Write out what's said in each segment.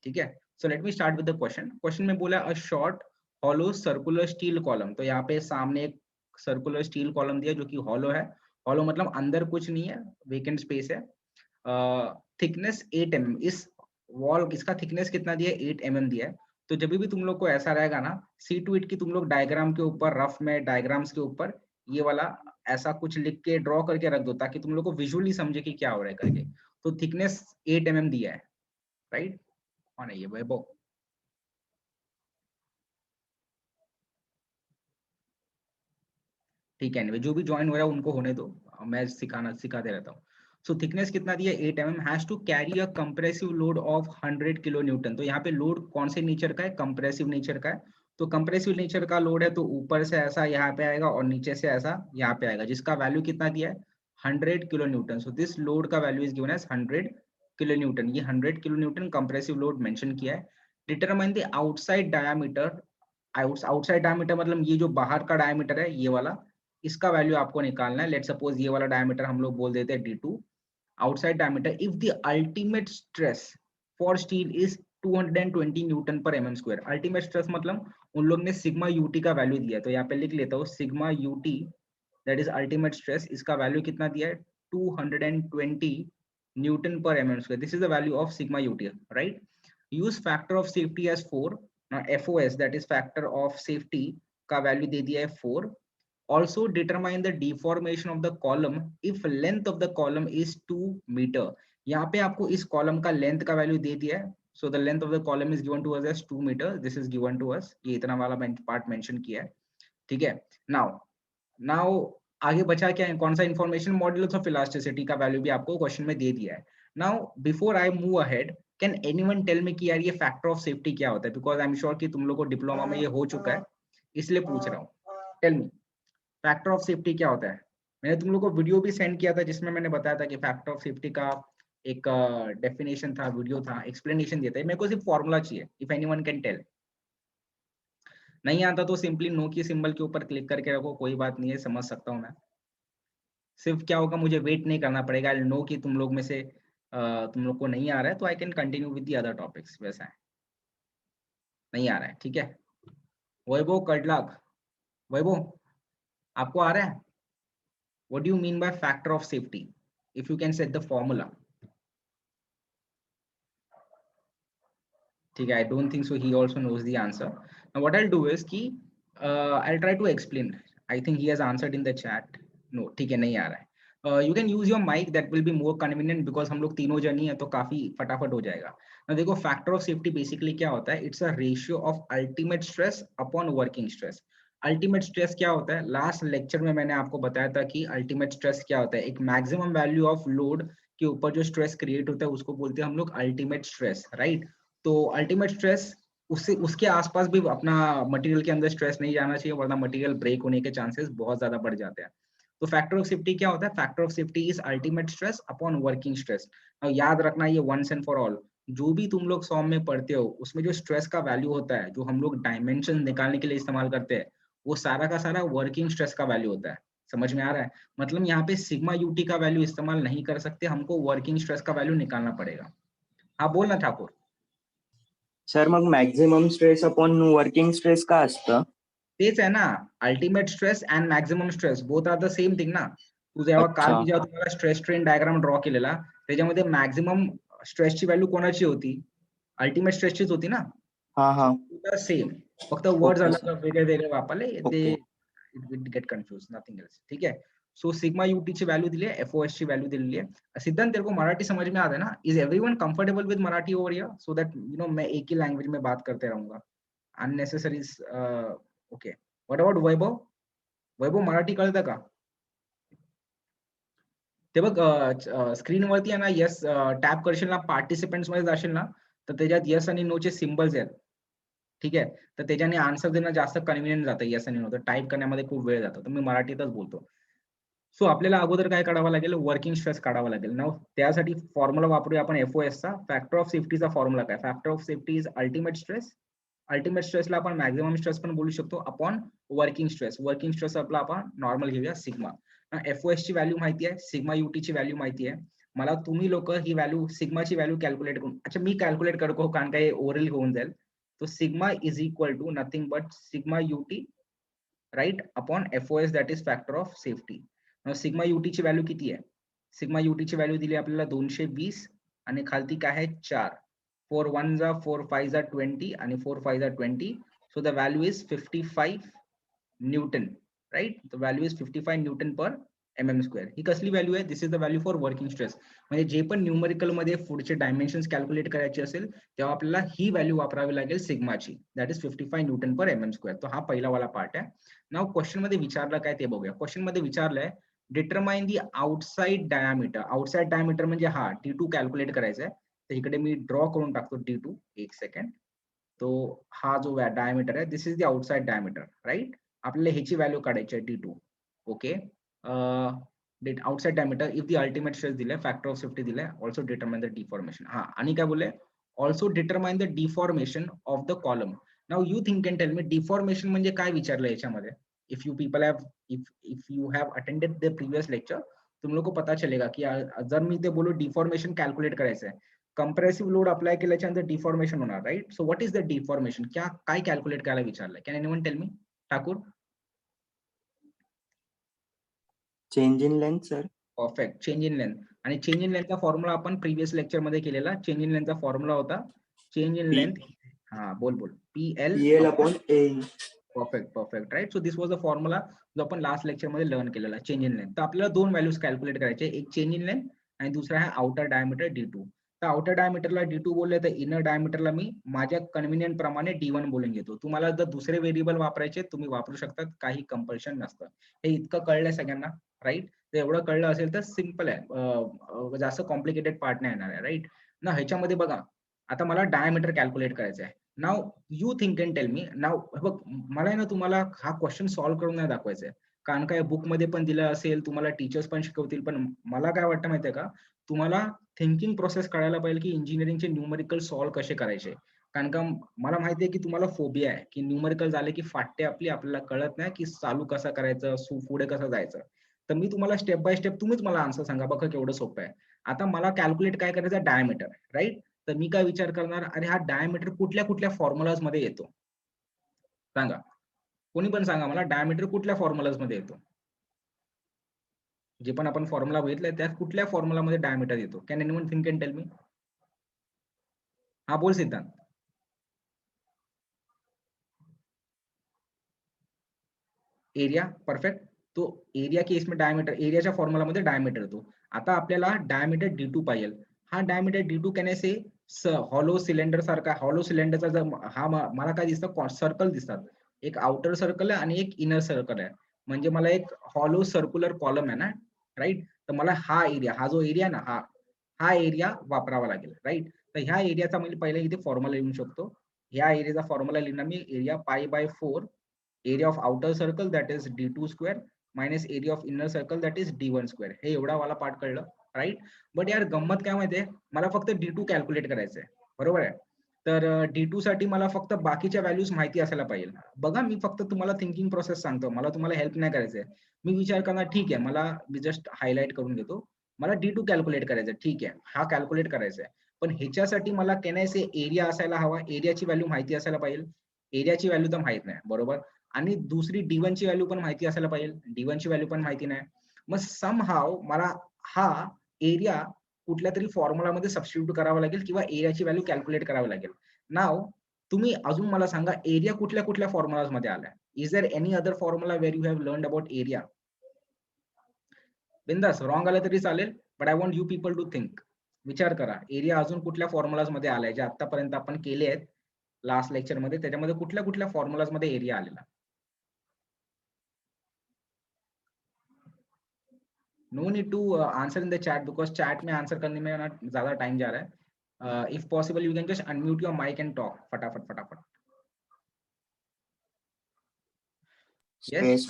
ठीक है। So let me start विद द क्वेश्चन। क्वेश्चन में बोला a short hollow circular steel column. तो यहाँ पे सामने एक सर्कुलर स्टील कॉलम दिया जो कि हॉलो है। हॉलो मतलब अंदर कुछ नहीं है, वेकेंट स्पेस है। थिकनेस 8 mm, इस वॉल इसका थिकनेस कितना दिया है, 8 mm दिया है। तो जब भी तुम लोग को ऐसा रहेगा ना, सी टू इट की तुम लोग डायग्राम के ऊपर, रफ में डायग्राम्स के ऊपर ये वाला ऐसा कुछ लिख के ड्रॉ करके रख दो ताकि तुम लोग को विजुअली समझे कि क्या हो रहा है करके। तो थिकनेस 8 mm दिया है, राइट। कौन है ये वैभव? ठीक है, anyway, जो भी ज्वाइन हो रहा है उनको होने दो, मैं सिखाते रहता हूँ। सो थिकनेस कितना दिया, 8 mm, has to carry a compressive load of 100 kilo newton. तो यहाँ पे लोड कौन से नेचर का है, कंप्रेसिव नेचर का है। तो कंप्रेसिव नेचर का लोड है तो ऊपर से ऐसा यहाँ पे आएगा और नीचे से ऐसा यहाँ पे आएगा, जिसका वैल्यू कितना दिया है, 100 kilo newton. So this load का value is given as 100 kilo newton. ये 100 kilo newton compressive load mention किया है। Determine the outside diameter. Outside diameter मतलब ये जो बाहर का डायमीटर है ये वाला, इसका वैल्यू आपको निकालना है। लेट सपोज ये वाला डायमीटर हम लोग बोल देते हैं D2, outside diameter. If the ultimate stress for steel is 220 newton per mm square. Ultimate stress मतलब उन लोग ने सिग्मा यूटी का वैल्यू दिया है, तो यहाँ पे लिख लेता हूँ sigma UT, that is ultimate stress. इसका वैल्यू कितना दिया है, 220 newton per mm square. This is the value of sigma UT, right. Use factor of safety as 4। FOS that is factor of safety का वैल्यू दे दिया है 4। Also determine the deformation of the column if length of the column is 2 meter। यहाँ पे आपको इस column का length का value दे दिया है। So the length of the column is given to us as 2 meter. This is given to us। ये इतना वाला part mention किया है, ठीक है। नाउ आगे बचा क्या है, कौन सा इंफॉर्मेशन, मॉड्यूलस ऑफ इलास्टिसिटी का वैल्यू भी आपको क्वेश्चन में दे दिया है। Now before I move ahead, can anyone tell मी कि यार ये फैक्टर ऑफ सेफ्टी क्या होता है, बिकॉज आई एम श्योर कि तुम लोग को डिप्लोमा में ये हो चुका है, इसलिए पूछ रहा हूँ। Tell me factor of safety क्या होता है। मैंने तुम लोग को वीडियो भी सेंड किया था जिसमें मैंने बताया था कि फैक्टर ऑफ सेफ्टी का एक डेफिनेशन था, वीडियो था, एक्सप्लेनेशन दिया था। मेरे को सिर्फ फॉर्मूला चाहिए, इफ एनीवन कैन टेल। नहीं आता तो सिंपली नो की सिंबल के ऊपर क्लिक करके रखो, कोई बात नहीं है, समझ सकता हूँ मैं। सिर्फ क्या होगा, मुझे वेट नहीं करना पड़ेगा। आई नो कि तुम लोग में से तुम लोग को नहीं आ रहा है, तो आई कैन कंटिन्यू विद द अदर टॉपिक्स। वैसा है, नहीं आ रहा है, ठीक है। वैभव कटलाग, वैभव आपको आ रहा है? What do you mean by factor of safety? If you can set the formula. ठीक है, I don't think so. He also knows the answer. Now what I'll do is कि I'll try to explain. I think he has answered in the chat. No, ठीक है, नहीं आ रहा है। You can use your mic. That will be more convenient because हम लोग तीनों जन ही हैं तो काफी फटाफट हो जाएगा। Now देखो factor of safety basically क्या होता है? It's a ratio of ultimate stress upon working stress. Ultimate stress क्या होता है, लास्ट लेक्चर में मैंने आपको बताया था कि अल्टीमेट स्ट्रेस क्या होता है। एक मैक्सिमम वैल्यू ऑफ लोड के ऊपर जो स्ट्रेस क्रिएट होता है उसको बोलते हैं हम लोग अल्टीमेट स्ट्रेस, राइट। तो अल्टीमेट स्ट्रेस, उससे उसके आसपास भी अपना मटेरियल के अंदर स्ट्रेस नहीं जाना चाहिए, वरना मटेरियल ब्रेक होने के चांसेस बहुत ज्यादा बढ़ जाते हैं। तो फैक्टर ऑफ सेफ्टी क्या होता है, factor of safety is ultimate stress upon working stress. याद रखना ये वंस एंड फॉर ऑल, जो भी तुम लोग सॉम में पढ़ते हो उसमें जो स्ट्रेस का वैल्यू होता है, जो हम लोग डायमेंशन निकालने के लिए इस्तेमाल करते हैं, वो सारा का सारा वर्किंग स्ट्रेस का वैल्यू होता है। समझ में आ रहा है? मतलब यहाँ पे सिग्मा यूटी का वैल्यू इस्तेमाल नहीं कर सकते, हमको वर्किंग स्ट्रेस का वैल्यू निकालना पड़ेगा। हाँ बोलना ठाकुर। सर मग maximum stress upon working stress का असतं? तेच आहे ना, ultimate stress and maximum stress both are the same thing ना। तू जेव्हा काल मी जेव्हा तुम्हाला स्ट्रेस स्ट्रेन डायग्राम ड्रॉ केलेला, त्याच्यामध्ये मॅक्झिमम स्ट्रेसची व्हॅल्यू कोणाची होती, अल्टिमेट स्ट्रेसचीच होती ना। सेम, फक्त वर्ड्स अलग वेगळे वेगळे वापरले, ते it get confuse, nothing else, ठीक है। सो सिग्मा यूटी ची व्हॅल्यू दिली आहे, एफओएस ची व्हॅल्यू दिलेली आहे। सिद्धांत तेरे को मराठी समझ में आता है ना? इज एवरीवन कंफर्टेबल विद Marathi over here, so that you know मैं एक ही लैंग्वेज में बात करते रहूंगा, अननेसेसरी। ओके, व्हाट अबाउट वैभव? वैभव मराठी कळतं का? ते बघ स्क्रीनवरती आहे ना, यस टॅप करशील ना, पार्टिसिपेंट्स मध्ये जाशील ना, तर त्याच्यात यस आणि नो चे सिम्बल्स आहेत, ठीक आहे। तर त्याच्याने आन्सर देणं जास्त कन्व्हिनियंट जातं, यस आणि नो, तर टाईप करण्यामध्ये खूप वेळ जातो, तर मी मराठीतच बोलतो। सो आपल्याला अगोदर काय काढावं लागेल, वर्किंग स्ट्रेस काढावं लागेल ना। त्यासाठी फॉर्म्युला वापरूया आपण एफओएस चा। फॅक्टर ऑफ सेफ्टीचा फॉर्म्युला काय, factor of safety is ultimate stress, ultimate स्ट्रेसला आपण मॅक्झिमम स्ट्रेस पण बोलू शकतो, upon working stress. Working stress आपला आपण नॉर्मल घेऊया सिग्मा। एफओएस ची व्हॅल्यू माहिती आहे, सिग्मा यूटी ची व्हॅल्यू माहिती आहे, मला तुम्ही लोक ही व्हॅल्यू सिग्माची व्हॅल्यू कॅल्क्युलेट करून, अच्छा मी कॅल्क्युलेट करतो कारण काय ओरल होऊन जाईल. तो sigma is equal to nothing but sigma UT right upon FOS that is factor of safety. Sigma UT ची व्हॅल्यू किती आहे? सिग्मा युटी ची व्हॅल्यू दिली आपल्याला 220 आणि खालती काय आहे 4. 4 1 जा 4 5 जा 20 आणि 4 5 जा 20. So the value is 55 Newton, right? The value is 55 Newton per mm square. ही कसली व्हॅल्यू आहे? This is the value for working stress. म्हणजे जे पण न्यूमरिकल मध्ये पुढचे डायमेन्शन्स कॅल्क्युलेट करायचे असेल तेव्हा आपल्याला ही व्हॅल्यू वापरावी लागेल सिग्माची, that is 55 newton per mm square. तो हा पहिला वाला पार्ट आहे. नाव क्वेश्चन मध्ये विचारलं काय ते बघूया. क्वेश्चन मध्ये विचारलंय determine the outside diameter. Outside diameter म्हणजे हा D2 कॅल्क्युलेट करायचा आहे. तर इकडे मी ड्रॉ करून टाकतो D2 एक सेकंड. तो हा जो डायमीटर आहे this is the outside diameter right. आपल्याला ह्याची व्हॅल्यू काढायची आहे D2. Okay, outside diameter if the ultimate stress दिलाय, फॅक्टर ऑफ सेफ्टी दिलाय, ऑल्सो डिटरमाइन द डिफॉर्मेशन. हा आणि काय बोलले, also determine the deformation of the column. Now you think can tell me deformation म्हणजे काय विचारलं याच्यामध्ये. If you people have if you have attended the previous lecture तुम लोग को पता चलेगा की जर मी ते बोलू डिफॉर्मेशन कॅल्क्युलेट करायचं आहे, कंप्रेसिव्ह लोड अप्लाय केल्याच्यानंतर डिफॉर्मेशन होणार right. So what is the deformation, काय कॅल्क्युलेट करायला विचारलंय? Can anyone tell me? Thakur. Change in length sir. Perfect, change in length. आणि चेंज इन लेंथचा फॉर्म्युला आपण प्रीवियस लेक्चर मध्ये केलेला. चेंज इन लेंथचा फॉर्म्युला होता चेंज इन लेंथ, हा बोल PL upon A. Perfect right. So this was the formula जो आपण लास्ट लेक्चर मध्ये लर्न केलेला, चेंज इन लेंथ. तर आपल्याला दोन व्हॅल्यूज कॅल्क्युलेट करायचे, एक चेंज इन लेंथ आणि दुसरा आहे आउटर डायमीटर D2. तर आउटर डायमीटरला D2 बोलले तर इनर डायमीटरला मी माझ्या कन्व्हिनियंट प्रमाणे D1 बोलून घेतो. तुम्हाला जर दुसरे व्हेरिएबल वापरायचे तुम्ही वापरू शकता, काही कंपल्शन नसतं. हे इतकं कळलंय सगळ्यांना राईट. तर एवढं कळलं असेल तर सिम्पल आहे, जास्त कॉम्प्लिकेटेड पार्ट नाही येणार आहे राईट ना. ह्याच्यामध्ये बघा आता मला डायमीटर कॅल्क्युलेट करायचं आहे. Now you think and tell me. Now बघ मला आहे ना तुम्हाला हा क्वेश्चन सॉल्व्ह करून नाही दाखवायचा आहे, कारण काय बुक मध्ये पण दिलं असेल, तुम्हाला टीचर्स पण शिकवतील, पण मला काय वाटतं माहितीये का, तुम्हाला थिंकिंग प्रोसेस कळायला पाहिजे की इंजिनिअरिंगचे न्यूमरिकल सॉल्व्ह कसे करायचे. कारण का मला माहिती आहे की तुम्हाला फोबिया आहे की न्यूमरिकल झाले की फाटते आपली, आपल्याला कळत नाही की चालू कसं करायचं, पुढे कसं जायचं. तर मी तुम्हाला स्टेप बाय स्टेप, तुम्हीच मला आन्सर सांगा बघा केवढं सोपं आहे. आता मला कॅल्क्युलेट काय करायचं, डायमीटर राईट. तर मी काय विचार करणार, अरे हा डायमीटर कुठल्या कुठल्या फॉर्म्युलाज मध्ये येतो सांगा, कोणी पण सांगा मला डायमीटर कुठल्या फॉर्म्युलाज मध्ये येतो. जे पण आपण फॉर्म्युला बघितलाय त्यात कुठल्या फॉर्म्युला मध्ये डायमीटर येतो. Can anyone think and tell मी? हा बोल सिद्धांत. Area, perfect. तो एरिया के इसमें डायमीटर, एरियाच्या फॉर्म्युला मध्ये डायमीटर येतो. आता आपल्याला डायमीटर D2 पाहिजे. हा डायमीटर D2 कॅनेसे हॉलो सिलेंडर सारखा, हॉलो सिलेंडरचा जर हा मला काय दिसतं, सर्कल दिसतात. एक आउटर सर्कल आहे आणि एक इनर सर्कल आहे. म्हणजे मला एक हॉलो सर्क्युलर कॉलम आहे ना राईट. तर मला हा एरिया, हा जो एरिया ना हा एरिया वापरावा लागेल राईट. तर ह्या एरियाचा म्हणजे पहिले इथे फॉर्म्युला लिहू शकतो. ह्या एरियाचा फॉर्म्युला लिहिणार मी, area π/4 area of outer circle that is D2 square minus area of inner circle that is D1 square. हे एवढा वाला पार्ट कळलं राईट. बट यार गंमत काय माहितीये, मला फक्त D2 कॅल्क्युलेट करायचंय बरोबर आहे. तर D2 साठी मला फक्त बाकीच्या व्हॅल्यूज माहिती असायला पाहिजे. बघा मी फक्त तुम्हाला थिंकिंग प्रोसेस सांगतो, मला तुम्हाला हेल्प नाही करायचंय. मी विचार करणार ठीक आहे, मला मी जस्ट हायलाइट करून घेतो, मला D2 कॅल्क्युलेट करायचंय, ठीक आहे हा कॅल्क्युलेट करायचंय. पण ह्याच्यासाठी मला कॅनेसे एरिया असायला हवा, एरियाची व्हॅल्यू माहिती असायला पाहिजे. एरियाची व्हॅल्यू तर माहित नाही बरोबर, आणि दुसरी D1 ची व्हॅल्यू पण माहिती असायला पाहिजे. D1 ची व्हॅल्यू पण माहिती नाही. मग समहाव मला हा एरिया कुठल्या तरी फॉर्म्युला मध्ये सबस्टिट्यूट करावा लागेल किंवा एरियाची व्हॅल्यू कॅल्क्युलेट करावी लागेल. नाव तुम्ही अजून मला सांगा एरिया कुठल्या कुठल्या फॉर्म्युलाज मध्ये आलाय. Is there any other formula where you have learned about area? बिंदास रॉंग आलं तरी चालेल, but I want you people to think. विचार करा एरिया अजून कुठल्या फॉर्म्युलाज मध्ये आलाय जे आतापर्यंत आपण केले आहेत लास्ट लेक्चर मध्ये, त्याच्यामध्ये कुठल्या कुठल्या फॉर्म्युलाज मध्ये एरिया आलेला. No need to answer in the chat because chat में आंसर करने में ना ज्यादा टाइम जा रहा है. If possible you can just unmute your mic and talk फटाफट. Yes,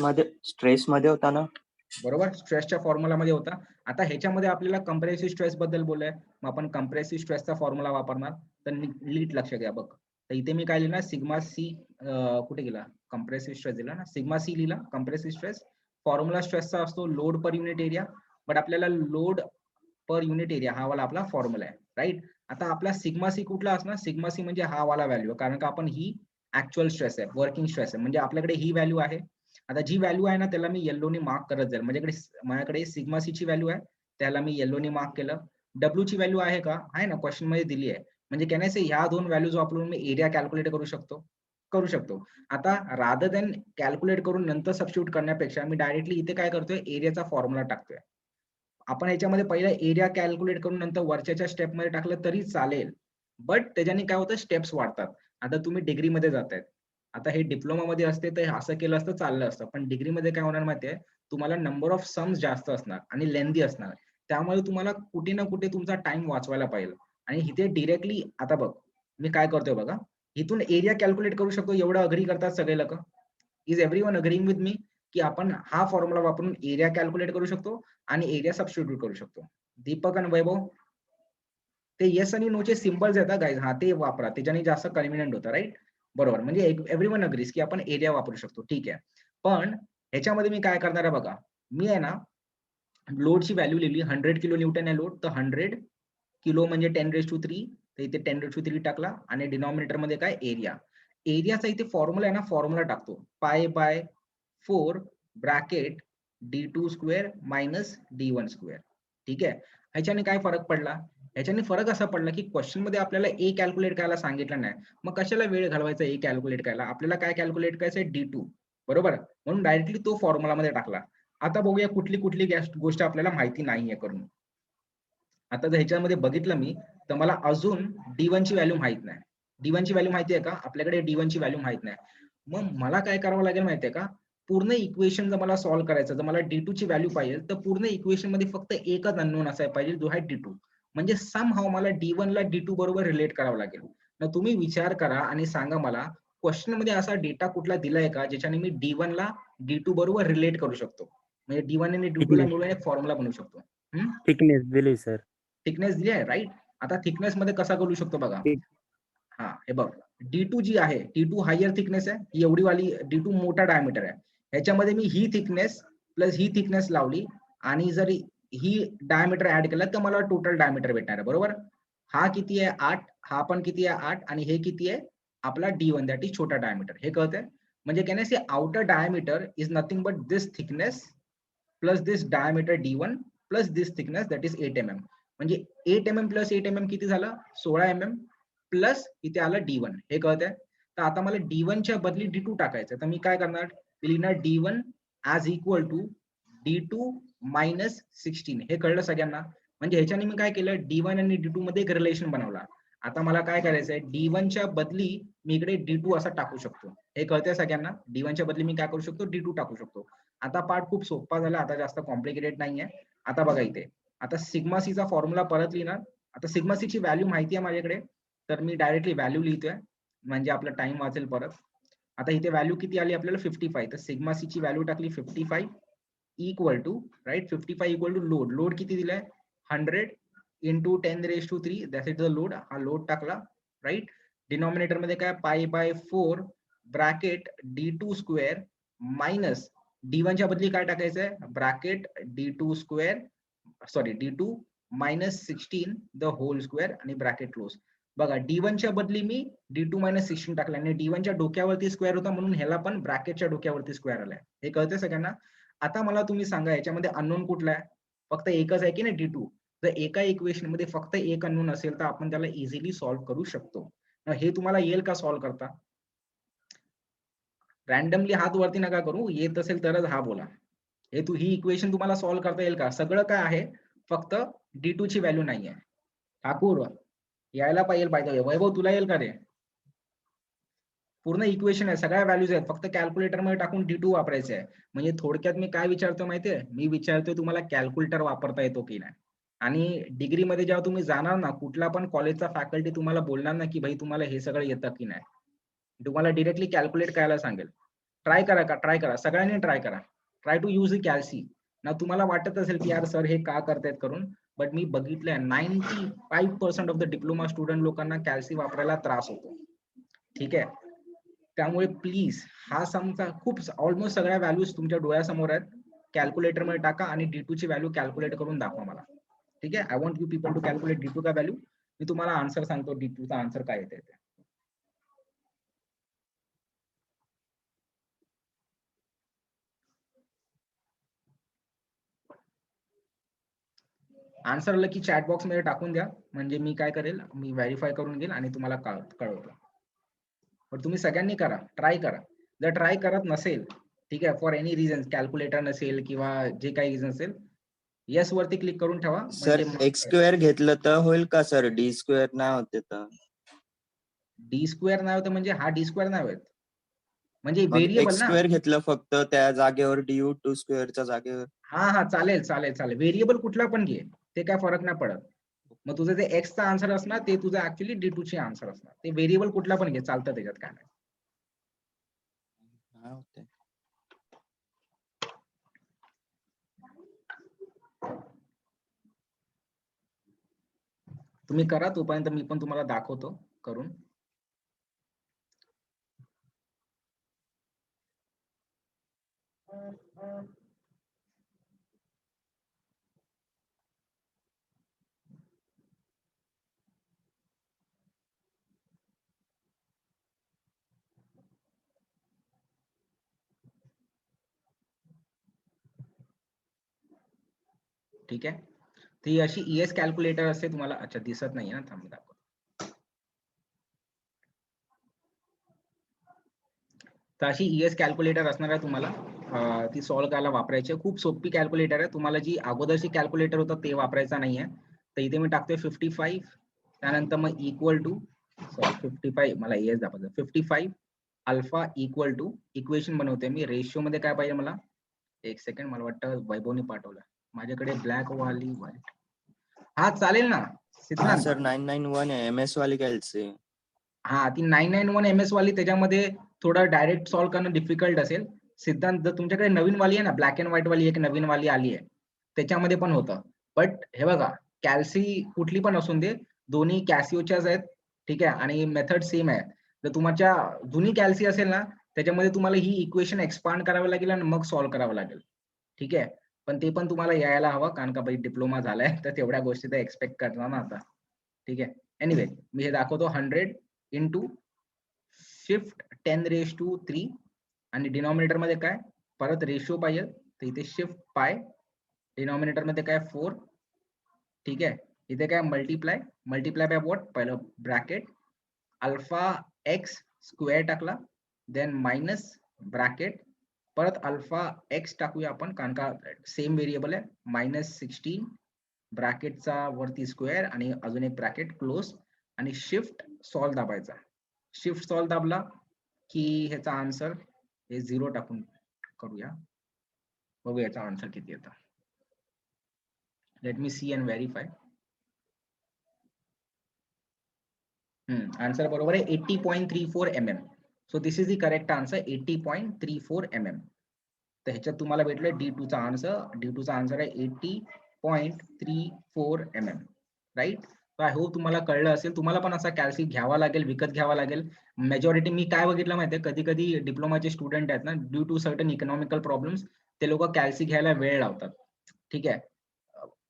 स्ट्रेस मध्ये होता ना बरोबर, स्ट्रेसच्या फॉर्म्युला मध्ये होता. आता ह्याच्यामध्ये आपल्याला कंप्रेसिव्ह स्ट्रेस बद्दल बोलूया, मग आपण कंप्रेसिव्ह स्ट्रेसचा फॉर्म्युला वापरणार. तर नीट लक्ष द्या बघ. तर इथे मी काय लिहिणार, सिग्मा सी, कुठे गेला कंप्रेसिव्ह स्ट्रेस दिला ना, सिग्मा सी लिहिला कंप्रेसिव्ह स्ट्रेस. फॉर्म्युला स्ट्रेसचा असतो load per unit area, but आपल्याला लोड पर युनिट एरिया हा वाला आपला फॉर्म्युला आहे, राईट. आता आपला सिग्मा सी कुठला असणार, सिग्मा सी म्हणजे हा वाला व्हॅल्यू, कारण का आपण ही ऍक्च्युअल स्ट्रेस आहे, वर्किंग स्ट्रेस आहे, म्हणजे आपल्याकडे ही व्हॅल्यू आहे. आता जी व्हॅल्यू आहे ना त्याला मी येल्लोनी मार्क करत जाईल, माझ्याकडे सिग्मा सी ची व्हॅल्यू आहे, त्याला मी येल्लोनी मार्क केलं. डब्ल्यू ची व्हॅल्यू आहे का, आहे ना, क्वेश्चन मध्ये दिली आहे. म्हणजे कॅन आय से ह्या दोन व्हॅल्यूज वापरून मी एरिया कॅल्क्युलेट करू शकतो. आता रादर दॅन कॅल्क्युलेट करून नंतर सबस्टिट्यूट करण्यापेक्षा मी डायरेक्टली इथे काय करतोय, एरियाचा फॉर्म्युला टाकतोय. आपण याच्यामध्ये पहिला एरिया कॅल्क्युलेट करून नंतर वरच्या स्टेप मध्ये टाकलं तरी चालेल, बट त्याच्याने काय होतं, स्टेप्स वाढतात. आता तुम्ही डिग्रीमध्ये जातायत, आता हे डिप्लोमा मध्ये असते तर असं केलं असतं चाललं असतं, पण डिग्रीमध्ये काय होणार माहितीये, तुम्हाला नंबर ऑफ सम्स जास्त असणार आणि लेंदी असणार, त्यामुळे तुम्हाला कुठे ना कुठे तुमचा टाइम वाचवायला पाहिजे. आणि इथे डिरेक्टली आता बघ मी काय करतोय बघा, इथून एरिया कॅल्क्युलेट करू शकतो, एवढं अग्री करतात सगळे लोक. Is everyone agreeing with me की आपण हा फॉर्म्युला वापरून एरिया कॅल्क्युलेट करू शकतो आणि एरिया सबस्टिट्यूट करू शकतो. दीपक आणि वैभव, ते येस आणि नो चे सिम्बल्स आहेत गाइज, हा ते वापरा, त्याच्याने जास्त कन्व्हिनियंट होतं, राईट. बरोबर, म्हणजे एव्हरीवन अग्रीज की आपण एरिया वापरू शकतो, ठीक आहे. पण ह्याच्यामध्ये मी काय करणार आहे बघा, मी आहे ना लोडची व्हॅल्यू लिहिली, 100 किलो न्यूटन आहे लोड, तर 100 किलो म्हणजे 10⁻3, तर इथे 10⁻3 टाकला आणि डिनॉमिनेटर मध्ये काय एरिया. एरियाचा इथे फॉर्म्युला आहे ना, फॉर्म्युला टाकतो, π/4 bracket d2 square minus d1 square. ठीक आहे. ह्याच्याने काय फरक पडला, ह्याच्याने फरक असा पडला की क्वेश्चन मध्ये आपल्याला ए कॅल्क्युलेट करायला सांगितलं नाही, मग कशाला वेळ घालवायचा ए कॅल्क्युलेट करायला, आपल्याला काय कॅल्क्युलेट करायचंय, d2, बरोबर, म्हणून डायरेक्टली तो फॉर्म्युला मध्ये टाकला. आता बघूया कुठली कुठली गोष्ट आपल्याला माहिती नाहीये करून. आता जर ह्याच्यामध्ये बघितलं मी, तर मला अजून d1 ची व्हॅल्यू माहित नाही. d1 ची व्हॅल्यू माहिती आहे का, आपल्याकडे d1 ची व्हॅल्यू माहित नाही. मग मला काय करावं लागेल माहितीये का, पूर्ण इक्वेशन जर मला सॉल्व्ह करायचं, जर मला d2 ची व्हॅल्यू पाहिजे, तर पूर्ण इक्वेशन मध्ये फक्त एकच अननोन असायला पाहिजे, जो आहे d2. म्हणजे सम हाव मला d1 ला d2 बरोबर रिलेट करावं लागेल. मग तुम्ही विचार करा आणि सांगा मला, क्वेश्चन मध्ये असा डेटा कुठला दिलाय का ज्याच्याने मी d1 ला d2 बरोबर रिलेट करू शकतो, म्हणजे d1 आणि d2 ला थिकनेस मिळून एक फॉर्म्युला बनवू शकतो. थिकनेस दिली सर. थिकनेस दिली आहे, राईट. आता थिकनेस मध्ये कसा करू शकतो बघा, हा हे बघ, D2 जी आहे, D2 हायर थिकनेस आहे, ही एवढी वाली D2 मोठा डायमीटर आहे, ह्याच्यामध्ये मी ही थिकनेस प्लस ही थिकनेस लावली आणि जर ही डायमीटर ऍड केला तर मला टोटल डायमीटर भेटणार आहे, बरोबर. हा किती आहे 8, हा पण किती आहे 8, आणि हे किती आहे आपला D1, दॅट इज छोटा डायमीटर, हे कळतंय. म्हणजे can I say outer diameter is nothing but this thickness plus this diameter D1 plus this thickness, that is 8 mm. म्हणजे 8 mm प्लस 8 mm किती झालं, 16 mm प्लस इथे आलं D1, हे कळतंय. तर आता मला D1 च्या बदली D2 टाकायचं, तर मी काय करणार, लिहिणार D1 as equal to D2 minus 16, हे कळलं सगळ्यांना. म्हणजे ह्याच्याने मी काय केलं, D1 आणि D2 मध्ये एक रिलेशन बनवला. आता मला काय करायचंय, D1 च्या बदली मी इकडे D2 असा टाकू शकतो, हे कळतंय सगळ्यांना. D1 च्या बदली मी काय करू शकतो, D2 टाकू शकतो. आता पार्ट खूप सोपा झाला, आता जास्त कॉम्प्लिकेटेड नाहीये. आता बघा इथे, आता सिग्मा सी चा फॉर्म्युला परत लिहिणार. आता सिग्मा सी ची व्हॅल्यू माहिती आहे माझ्याकडे, तर मी डायरेक्टली व्हॅल्यू लिहितोय, म्हणजे आपला टाइम वाचेल परत. आता इथे व्हॅल्यू किती आली आपल्याला, 55, तर सिग्मा सी ची व्हॅल्यू टाकली 55 equal to, right, 55 equal to load, load किती दिलाय 100 into 10⁻3, that is the load, हा लोड टाकला, राईट. डिनॉमिनेटर मध्ये काय, π/4 bracket D2 square minus D1 च्या बदली काय टाकायचंय, bracket D2 square, sorry D2 minus 16 the whole square आणि ब्रॅकेट क्लोज. बघा D1 च्या बदली मी D2 मायनस 16 टाकला आणि D1 च्या डोक्यावरती स्क्वेअर होता, म्हणून ह्याला पण ब्रॅकेटच्या डोक्यावरती स्क्वेअर आलाय, हे कळतंय सगळ्यांना. आता मला तुम्ही सांगा, याच्यामध्ये अननोन कुठला आहे, फक्त एकच आहे की नाही, D2. जर एका इक्वेशन मध्ये फक्त एक अननोन असेल तर आपण त्याला इझिली सॉल्व्ह करू शकतो. हे तुम्हाला येईल का सॉल्व्ह करता, रॅन्डमली हात वरती नका करू, येत असेल तरच हा बोला. ही इक्वेशन तुम्हाला सॉल्व्ह करता येईल का, सगळं काय आहे, फक्त D2 ची व्हॅल्यू नाहीये. ठाकूर यायला पाहिजे, वैभव तुला येईल का रे, पूर्ण इक्वेशन आहे, सगळ्या व्हॅल्यूज आहेत, फक्त कॅल्क्युलेटर मध्ये टाकून D2 वापरायचं आहे. म्हणजे थोडक्यात मी काय विचारतो माहितीये, मी विचारतोय तुम्हाला कॅल्क्युलेटर वापरता येतो की नाही. आणि डिग्रीमध्ये जेव्हा तुम्ही जाणार ना, कुठला पण कॉलेजचा फॅकल्टी तुम्हाला बोलणार ना की भाई तुम्हाला हे सगळं येतं की नाही, तुम्हाला डिरेक्टली कॅल्क्युलेट करायला सांगेल. ट्राय करा, सगळ्यांनी ट्राय करा, ट्राय टू यूज कॅल्सी. ना तुम्हाला वाटत असेल की यार सर हे का करतायत करून, बट मी बघितलंय 95% ऑफ द डिप्लोमा स्टुडंट लोकांना कॅल्सी वापरायला त्रास होतो, ठीक आहे. त्यामुळे प्लीज हा समचा खूप ऑलमोस्ट सगळ्या व्हॅल्यूज तुमच्या डोळ्यासमोर आहेत, कॅल्क्युलेटर मध्ये टाका आणि D2 ची व्हॅल्यू कॅल्क्युलेट करून दाखवा मला. ठीक आहे. I want you people to calculate D2 का व्हॅल्यू. मी तुम्हाला आन्सर सांगतो D2 चा आन्सर काय येते ते. आन्सर आलं की चॅट बॉक्स मध्ये टाकून द्या, म्हणजे मी काय करेल, मी व्हेरीफाय करून घेईल आणि तुम्हाला कळवतो. पण तुम्ही सगळ्यांनी करा, ट्राय करा. जर ट्राय करत नसेल, ठीक आहे, फॉर एनी रिझन, कॅल्क्युलेटर नसेल किंवा जे काही रिझन असेल, येस वरती क्लिक करून ठेवा. सर एक्स स्क्वेअर घेतलं तर होईल का सर? डी स्क्वेअर नाही होते तर? डी स्क्वेअर नाही होत म्हणजे हा डी स्क्वेअर नाही होत, म्हणजे मग व्हेरिएबल एक्स ना. स्क्वेअर घेतलं फक्त त्या जागेवर डी टू स्क्वेअरच्या जागेवर. हा चालेल चालेल चालेल, व्हेरिएबल कुठला पण घे, ते काय फरक नाही पडत. मग तुझं जे एक्सचा आन्सर असणार ते तुझं ऍक्च्युअली D2 ची आन्सर असणार. ते व्हेरिएबल कुठला पण घे, चालतं, त्याच्यात काय नाही. नाही होते. तुम्ही करा, तोपर्यंत मी पण तुम्हाला दाखवतो करून. ठीक आहे. ती अशी ES कॅल्क्युलेटर असते, तुम्हाला अच्छा दिसत नाहीये ना, थांब दाखवतो. तर अशी ES कॅल्क्युलेटर असणार आहे तुम्हाला, ती सॉल्व्ह करायला वापरायची. खूप सोपी कॅल्क्युलेटर आहे. तुम्हाला जी अगोदरची कॅल्क्युलेटर होतं ते वापरायचं नाहीये. तर इथे मी टाकतोय 55, त्यानंतर मग इक्वल टू 55, मला ES दाखवतो 55 अल्फा इक्वल टू, इक्वेशन बनवते मी. रेशिओ मध्ये काय पाहिजे मला, एक सेकंड, मला वाटतं वैभवने पाठवलं माझ्याकडे ब्लॅक वाली व्हाईट. हा चालेल ना हा सिद्धांत. सर 991 आहे MS वाली कॅल्सी. हा ती 991 MS वाली, त्याच्यामध्ये थोडं डायरेक्ट सॉल्व्ह करणं डिफिकल्ट असेल. सिद्धांत, जर तुमच्याकडे नवीन वाली आहे ना, ब्लॅक अँड व्हाईट वाली, एक नवीन वाली आली आहे, त्याच्यामध्ये पण होतं. बट हे बघा, कॅल्सी कुठली पण असून दे, दोन्ही कॅसिओच्याच आहेत, ठीक आहे, आणि मेथड सेम आहे. जर तुमच्या जुनी कॅल्सी असेल ना, त्याच्यामध्ये तुम्हाला ही इक्वेशन एक्सपांड करावं लागेल आणि मग सॉल्व्ह करावं लागेल, ठीक आहे. पण ते पण तुम्हाला यायला हवं, कारण का भाई डिप्लोमा झालाय, तर तेवढ्या गोष्टी तर एक्सपेक्ट करणार ना आता, ठीक आहे. एनिवे, मी हे दाखवतो 100 इंटू शिफ्ट 10⁻³ आणि डिनॉमिनेटर मध्ये काय, परत रेशिओ पाहिजे, तर इथे शिफ्ट पाय, डिनॉमिनेटर मध्ये काय 4, ठीक आहे. इथे काय मल्टिप्लाय बाय व्हॉट, पहिलं ब्रॅकेट अल्फा एक्स स्क्वेअर टाकला, देन मायनस ब्रॅकेट, परत अल्फा एक्स टाकूया आपण, कारण का सेम व्हेरिएबल आहे, -16 ब्रॅकेटचा वरती स्क्वेअर आणि अजून एक ब्रॅकेट क्लोज, आणि शिफ्ट सॉल्व दाबायचा. शिफ्ट सॉल्व दाबला की ह्याचा आन्सर हे 0 टाकून करूया, बघू याचा आन्सर किती येतं. Let me see and verify. Answer बरोबर आहे 80.34 mm. So this is the correct answer, 80.34 mm. तर ह्याच्यात तुम्हाला भेटलं D2 चा आन्सर आहे 80.34 mm, राईट. आय होप तुम्हाला कळलं असेल. तुम्हाला पण असा कॅल्सी घ्यावा लागेल, विकत घ्यावा लागेल. मेजॉरिटी मी काय बघितलं माहितीये, कधी कधी डिप्लोमाचे स्टुडंट आहेत ना, due to certain economical problems, ते लोक कॅल्सी घ्यायला वेळ लावतात, ठीक आहे.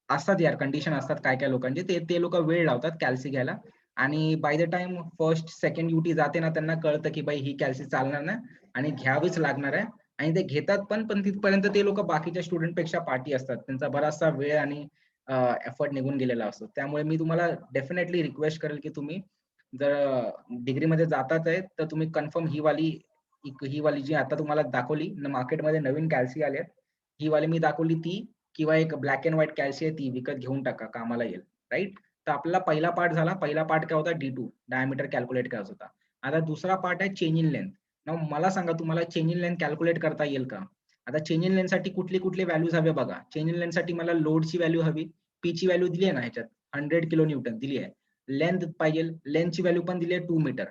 असतात यार, कंडिशन असतात काय काय लोकांचे, ते लोक वेळ लावतात कॅल्सी घ्यायला, आणि by the time first second UT जाते ना, त्यांना कळतं की बाई ही कॅल्सी चालणार ना आणि घ्यावीच लागणार आहे, आणि ते घेतात पण तिथपर्यंत ते लोक बाकीच्या स्टुडंट पेक्षा पाठी असतात, त्यांचा बराचसा वेळ आणि एफर्ट निघून गेलेला असतो. त्यामुळे मी तुम्हाला डेफिनेटली रिक्वेस्ट करेल की तुम्ही जर डिग्रीमध्ये जातात आहे तर तुम्ही कन्फर्म ही वाली जी आता तुम्हाला दाखवली, मार्केटमध्ये नवीन कॅल्सी आले, ही वाली मी दाखवली ती, किंवा एक ब्लॅक अँड व्हाईट कॅल्सी आहे, ती विकत घेऊन टाका, कामाला येईल, राईट. तर आपला पहिला पार्ट झाला. पहिला पार्ट काय होता, D2 डायमीटर कॅल्क्युलेट करायचा होता. आता दुसरा पार्ट आहे चेंज इन लेंथ. नाव मला सांगा, तुम्हाला चेंज इन लेंथ कॅल्क्युलेट करता येईल का? आता चेंज इन लेंथ साठी कुठले व्हॅल्यूज हवे बघा. चेंज इन लेंथ साठी मला लोडची व्हॅल्यू हवी, पी ची व्हॅल्यू दिली आहे ना ह्याच्यात, 100 किलो न्यूटन दिली आहे. लेंथ पाहिजे, लेंथची व्हॅल्यू पण दिली आहे 2 मीटर.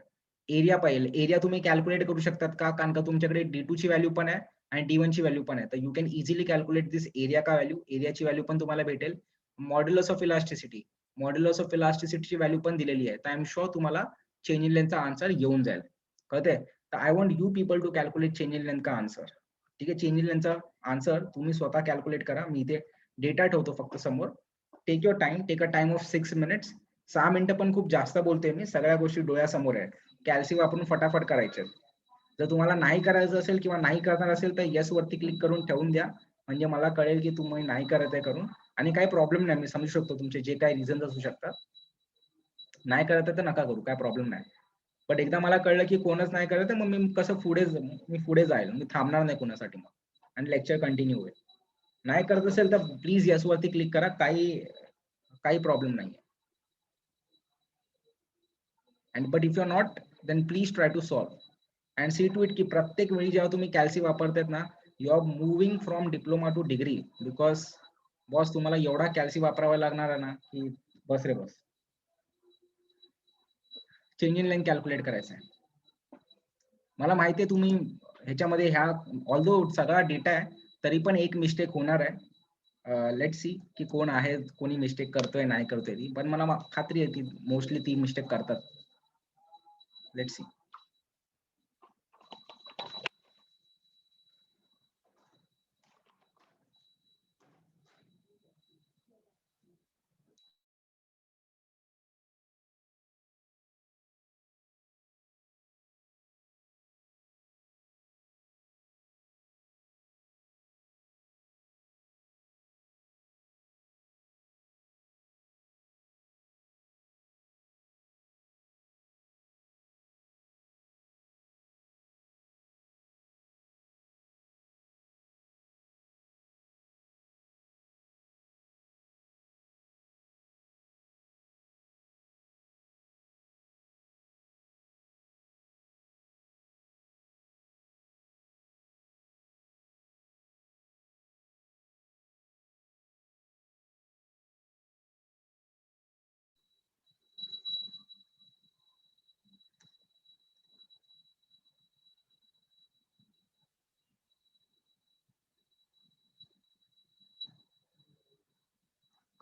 एरिया पाहिजे, एरिया तुम्ही कॅल्क्युलेट करू शकतात का, कारण का तुमच्याकडे D2 ची व्हॅल्यू पण आहे आणि D1 ची व्हॅल्यू पण आहे. तर you can easily calculate this area का व्हॅल्यू, एरियाची व्हॅल्यू पण तुम्हाला भेटेल. मॉड्युलस ऑफ इलास्टिसिटीची व्हॅल्यू पण दिलेली आहे. तर आय एम शुअर तुम्हाला चेंज इन लेंथचा आन्सर येऊन जाईल, कळतंय. तर I want you people to calculate change in length का आन्सर, ठीक आहे. चेंज इन लेंथचा आन्सर तुम्ही स्वतः कॅल्क्युलेट करा. मी इथे डेटा ठेवतो फक्त समोर, take your time, take a time of 6 minutes. 6 मिनिटं पण खूप जास्त बोलतोय मी, सगळ्या गोष्टी डोळ्यासमोर आहेत. कॅल्सी वापरून फटाफट करायचे. जर तुम्हाला नाही करायचं असेल किंवा नाही करणार असेल तर येस वरती क्लिक करून ठेवून द्या, म्हणजे मला कळेल की तुम्ही नाही करत आहे करून. आणि काही प्रॉब्लेम नाही, मी समजू शकतो तुमचे जे काही रिझन असू शकतात. नाही करत आहे तर नका करू, काय प्रॉब्लेम नाही. पण एकदा मला कळलं की कोणच नाही करत मग मी कसं पुढे जाईल, मी थांबणार नाही कोणासाठी मग, आणि लेक्चर कंटिन्यू होईल. नाही करत असेल तर प्लीज येस वरती क्लिक करा, काही प्रॉब्लेम नाही. And but if you are not, then please try to solve and see to it की प्रत्येक वेळी जेव्हा तुम्ही कॅल्सी वापरतात ना, you are moving from diploma to degree. Because boss तुम्हाला एवढा कॅल्सी वापरावा लागणार आहे ना की बस रे बस. चेंज इन लाईन कॅल्क्युलेट करायचं आहे. मला माहिती आहे तुम्ही ह्याच्यामध्ये ह्या ऑल्दो सगळा डेटा आहे तरी पण एक मिस्टेक होणार आहे. लेट सी की कोण आहे, कोणी मिस्टेक करतोय नाही करतोय ती, पण मला खात्री आहे की मोस्टली ती मिस्टेक करतात. Let see.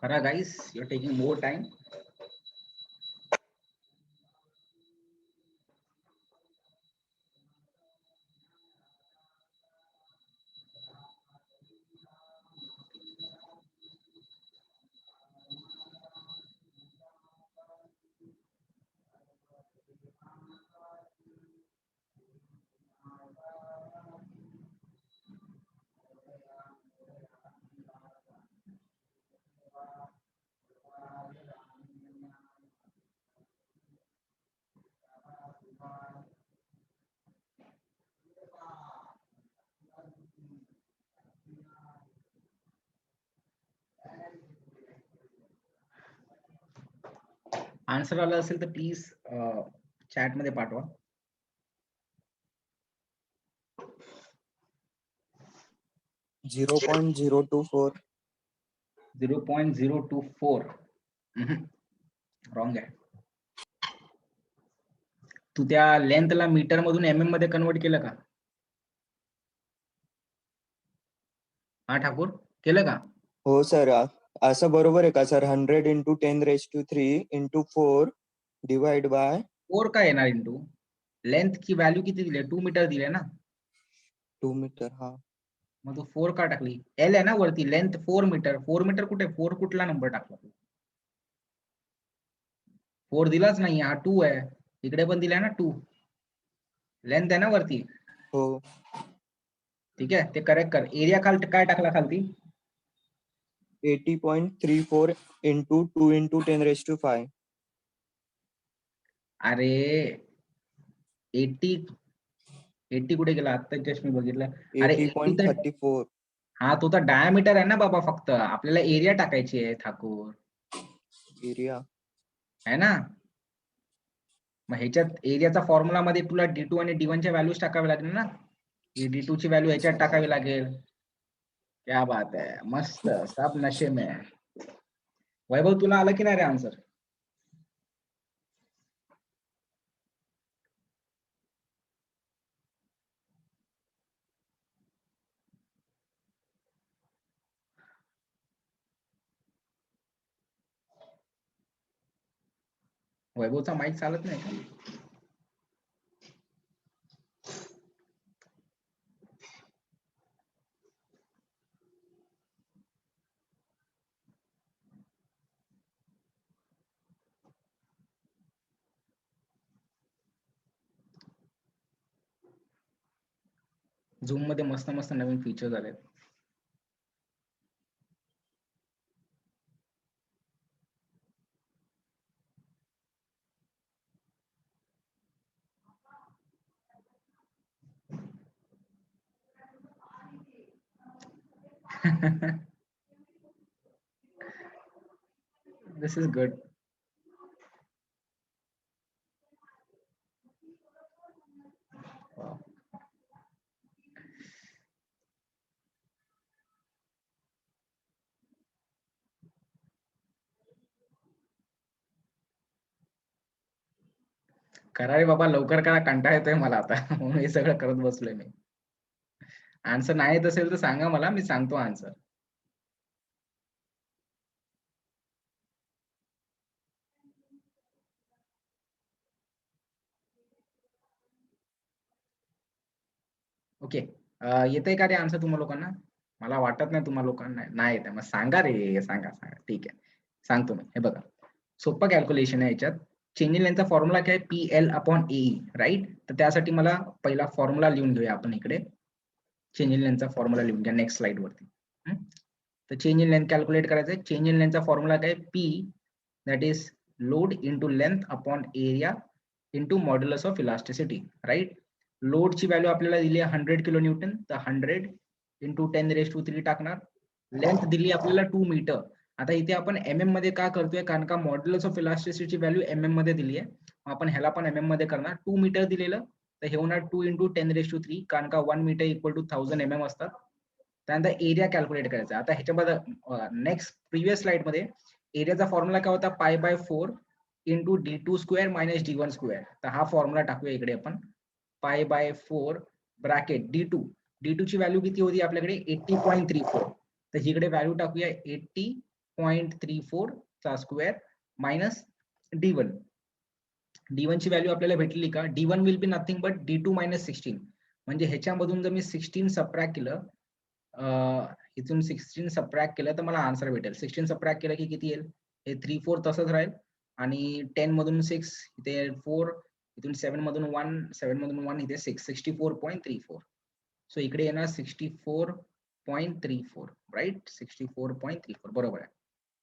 करा guys, you are taking more time. Answer आला असेल तर प्लीज चॅट मध्ये पाठवा. $0.024. 0.024. रॉंग आहे. तू त्या लेंथला मीटर मधून एमएम मध्ये कन्वर्ट केलं का? हा ठाकूर, केलं का? हो सर, असं बरोबर आहे का sir? 100 into 10⁻³ into 4 divide by 4 का येणार इंटू लेंथ की व्हॅल्यू किती दिली? 2 मीटर दिले ना. 2 मीटर. हा, मग तू 4 का टाकली? एल आहे ना वरती, लेंथ 4 मीटर. 4 मीटर कुठे? 4 कुठला नंबर टाकला? 4 दिलाच नाही, हा 2 आहे. इकडे पण दिलाय ना 2. लेंथ आहे ना वरती. हो. ठीक आहे, ते करेक्ट कर. एरिया काय टाकला खालती? 80.34 into 2 into 10⁵. अरे 80 कुठे गेला? आता जस्ट मी बघितलं. अरे 80 तर 80.34. हा, तो तर डायमीटर आहे ना बाबा. फक्त आपल्याला एरिया टाकायची आहे ठाकूर, एरिया है ना. मग ह्याच्यात एरियाचा फॉर्म्युला मध्ये तुला D2 आणि D1 च्या व्हॅल्यूज टाकावे लागेल ना. D2 ची व्हॅल्यू ह्याच्यात टाकावी लागेल. क्या बात है, मस्त, सब नशे में. वैभव, तुला आलं की नाही रे आन्सर? वैभवचा माईक चालत नाही का? झूम मध्ये मस्त मस्त नवीन फीचर्स आले. This is good. Wow. करा रे बाबा, लवकर करा, कंटाळा येतोय मला आता. म्हणून हे सगळं करत बसलोय मी. आन्सर नाही येत असेल तर सांगा मला, मी सांगतो आन्सर. ओके, येतंय का रे आन्सर तुम्हा लोकांना? मला वाटत नाही तुम्हा लोकांना नाही येत. मग सांगा रे, सांगा सांगा. ठीक आहे, सांगतो मी. हे बघा, सोपं कॅल्क्युलेशन आहे याच्यात. चेंज इन लेंथचा फॉर्म्युला काय? PL/AE, right? तर त्यासाठी मला पहिला फॉर्म्युला लिहून घेऊया आपण इकडे. चेंज इन लेंथचा फॉर्म्युला लिहून घ्या नेक्स्ट स्लाइड वरती. तर चेंज इन लेंथ कॅल्क्युलेट करायचं आहे. चेंज इन लेंथचा फॉर्म्युला काय? P that is load into length upon area into modulus of elasticity, right? लोडची व्हॅल्यू आपल्याला दिली आहे 100 किलो न्यूटन, तर 100 इंटू 10⁻³ टाकणार. लेंथ दिली आपल्याला 2 मीटर. आता इथे आपण MM मध्ये का करतोय? कारण का मॉड्युलस ऑफ इलास्टिसिटीची व्हॅल्यू MM मध्ये दिली आहे. आपण ह्याला पण MM मध्ये करणार. 2 मीटर दिलेलं, तर हे होणार 2 इंटू 10⁻³ कारण का 1 मीटर इक्वल टू 1000 mm असतात. त्यानंतर एरिया कॅल्क्युलेट करायचा. आता ह्याच्यामध्ये नेक्स्ट प्रिव्हियस स्लाइड मध्ये एरियाचा फॉर्म्युला काय होता? π/4 इंटू d2² मायनस d1². तर हा फॉर्म्युला टाकूया इकडे आपण. π/4 ब्रॅकेट d2 ची व्हॅल्यू किती होती आपल्याकडे? 80.34. तर इकडे व्हॅल्यू टाकूया 80.34 चा स्क्वेअर मायनस d1 ची व्हॅल्यू आपल्याला भेटली का? d1 will be nothing but d2 minus 16. म्हणजे ह्याच्यामधून जर मी 16 सबट्रॅक्ट केलं, इथून 16 सबट्रॅक्ट केलं तर मला आन्सर भेटेल. 16 सबट्रॅक्ट केलं की किती येईल? हे 3 4 तसंच राहील, आणि 10 मधून 6 इथे 4, इथून 7 मधून 1, 7 मधून 1 इथे 6, 64.34. सो इकडे येणार 64.34, राईट? 64.34 बरोबर आहे,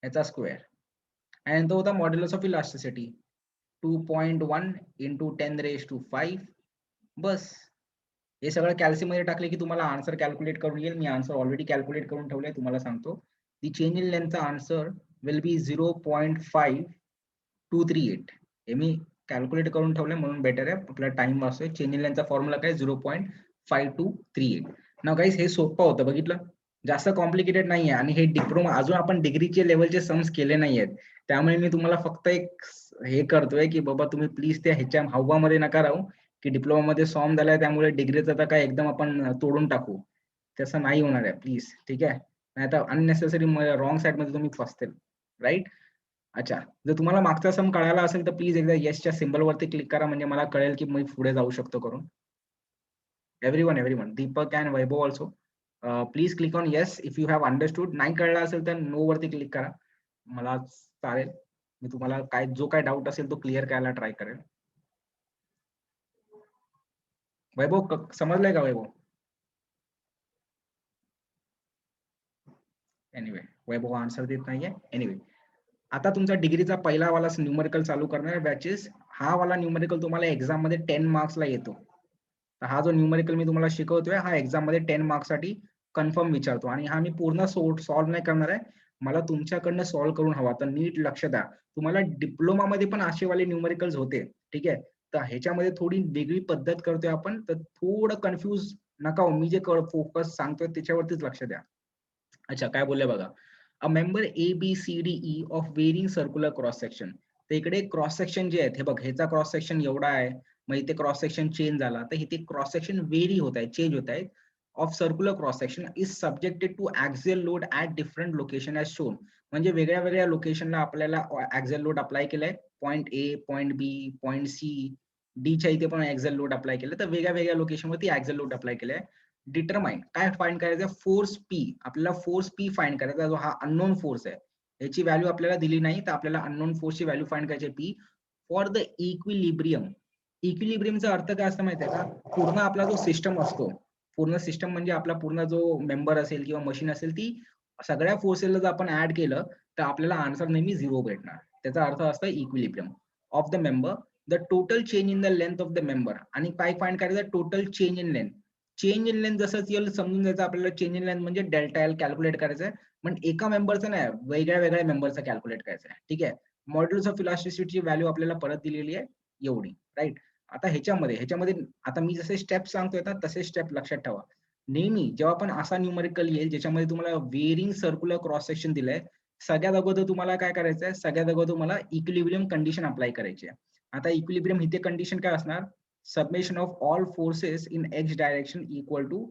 याचा स्क्वेअर. आणि तो होता मॉड्युलस ऑफ इलास्टिसिटी 2.1 इंटू 10⁻⁵. बस हे सगळं कॅल्सी मध्ये टाकले की तुम्हाला आन्सर कॅल्क्युलेट करून येईल. मी आन्सर ऑलरेडी कॅल्क्युलेट करून ठेवलंय, तुम्हाला सांगतो. दी चेंज इन लेंथचा आन्सर विल बी 0.5238. हे मी कॅल्क्युलेट करून ठेवलंय म्हणून बेटर आहे, आपला टाइम वाचतोय. चेंज इन लेंथचा फॉर्म्युला काय? 0.5238. ना गाईस, हे सोपं होतं, बघितलं? जास्त कॉम्प्लिकेटेड नाहीये. आणि हे डिप्लोमा, अजून आपण डिग्रीचे लेवलचे सम्स केले नाहीयेत, त्यामुळे मी तुम्हाला फक्त एक हे करतोय की बाबा तुम्ही प्लीज त्या ह्याच्या हव्वामध्ये नका राहू की डिप्लोमा मध्ये फॉर्म झालाय त्यामुळे डिग्रीचं आता काय एकदम आपण तोडून टाकू. तसं नाही होणार आहे, प्लीज. ठीक आहे? नाही तर अननेसेसरी रॉंग साइड मध्ये तुम्ही फसतील, राईट? अच्छा, जर तुम्हाला मागचा सम कळाला असेल तर प्लीज एकदा येसच्या सिम्बल वरती क्लिक करा, म्हणजे मला कळेल की मी पुढे जाऊ शकतो करून. Everyone, Deepak and Vaibhav also, please click on yes if you have understood. नाही कळलं असेल तर नो वरती क्लिक करा, मला चालेल. मी तुम्हाला काय जो काय डाऊट असेल तो क्लिअर करायला ट्राय करेल. वैभव समजलंय का? वैभव? एनिवे, वैभव आन्सर देत नाहीये. एनिवे, आता तुमचा डिग्रीचा पहिला वाला न्यूमेरिकल चालू करणार बॅचेस. हा वाला न्यूमेरिकल तुम्हाला एक्झाम मध्ये 10 मार्क्सला येतो. तर हा जो न्यूमेरिकल मी तुम्हाला शिकवतोय हा एक्झाम मध्ये 10 मार्क्स साठी कन्फर्म विचारतो, आणि हा मी पूर्ण सॉल्व्ह नाही करणार आहे, मला तुमच्याकडनं सॉल्व्ह करून हवा. तर नीट लक्ष द्या. तुम्हाला डिप्लोमा मध्ये पण असे वाले न्यूमेरिकल्स होते, ठीक आहे? तर ह्याच्यामध्ये थोडी वेगळी पद्धत करतोय आपण, तर थोडं कन्फ्यूज नका हो. मी जे फोकस सांगतोय त्याच्यावरतीच लक्ष द्या. अच्छा, काय बोलले बघा. A member ABCDE of varying circular cross section. तर इकडे क्रॉस सेक्शन जे आहेत, हे बघ, ह्याचा क्रॉस सेक्शन एवढा आहे, मग इथे क्रॉस सेक्शन चेंज झाला, तर इथे क्रॉस सेक्शन वेरी होत आहे, चेंज होत आहे. Of circular cross section is subjected to axial load at different location as shown. म्हणजे वेगळ्या वेगळ्या लोकेशनला आपल्याला ऍक्सियल लोड अप्लाय केलाय. Point A, point B, point C, D च्या इथे पण ऍक्सियल लोड अप्लाय केलं, तर वेगळ्या वेगळ्या लोकेशन वरती ऍक्सियल लोड अप्लाय केलाय. डिटरमाइन, काय फाइंड करायचं? Force P. आपल्याला फोर्स P फाइंड करायचा, जो हा अननोन फोर्स आहे. याची व्हॅल्यू आपल्याला दिली नाही, तर आपल्याला अननोन फोर्सची व्हॅल्यू फाइंड करायची P फॉर द इक्विलिब्रियम. इक्विलिब्रियमचा अर्थ काय असतं माहितीये का? पूर्ण आपला जो सिस्टम असतो पूर्ण सिस्टम म्हणजे आपला पूर्ण जो मेंबर असेल किंवा मशीन असेल ती सगळ्या फोर्सेसला जर आपण ऍड केलं तर आपल्याला आन्सर नेहमी 0 भेटणार. त्याचा अर्थ असतो equilibrium of the member, the total change in the length of the member. आणि काय फाइंड करायचं, total change in length. Change in length जसं येईल समजून घ्यायचं आपल्याला, चेंज इन लेंथ म्हणजे डेल्टा एल कॅल्क्युलेट करायचं आहे, पण एका मेंबरचं नाही, वेगळ्या वेगळ्या मेंबरचं कॅल्क्युलेट करायचं आहे. ठीक आहे. मॉड्युलस ऑफ इलास्टिसिटीची व्हॅल्यू आपल्याला परत दिलेली आहे एवढी, राईट. आता ह्याच्यामध्ये आता मी जसे स्टेप सांगतोय ना तसे स्टेप लक्षात ठेवा. नेहमी जेव्हा पण असा न्यूमरिकल येईल ज्याच्यामध्ये तुम्हाला वेरिंग सर्क्युलर क्रॉस सेक्शन दिलंय, सगळ्यात अगोदर तुम्हाला काय करायचं आहे, सगळ्यात अगोदर तुम्हाला इक्विलिब्रियम कंडिशन अप्लाय करायची आहे. आता इक्विलिब्रियम इथे कंडिशन काय असणार, summation of all forces in X direction equal to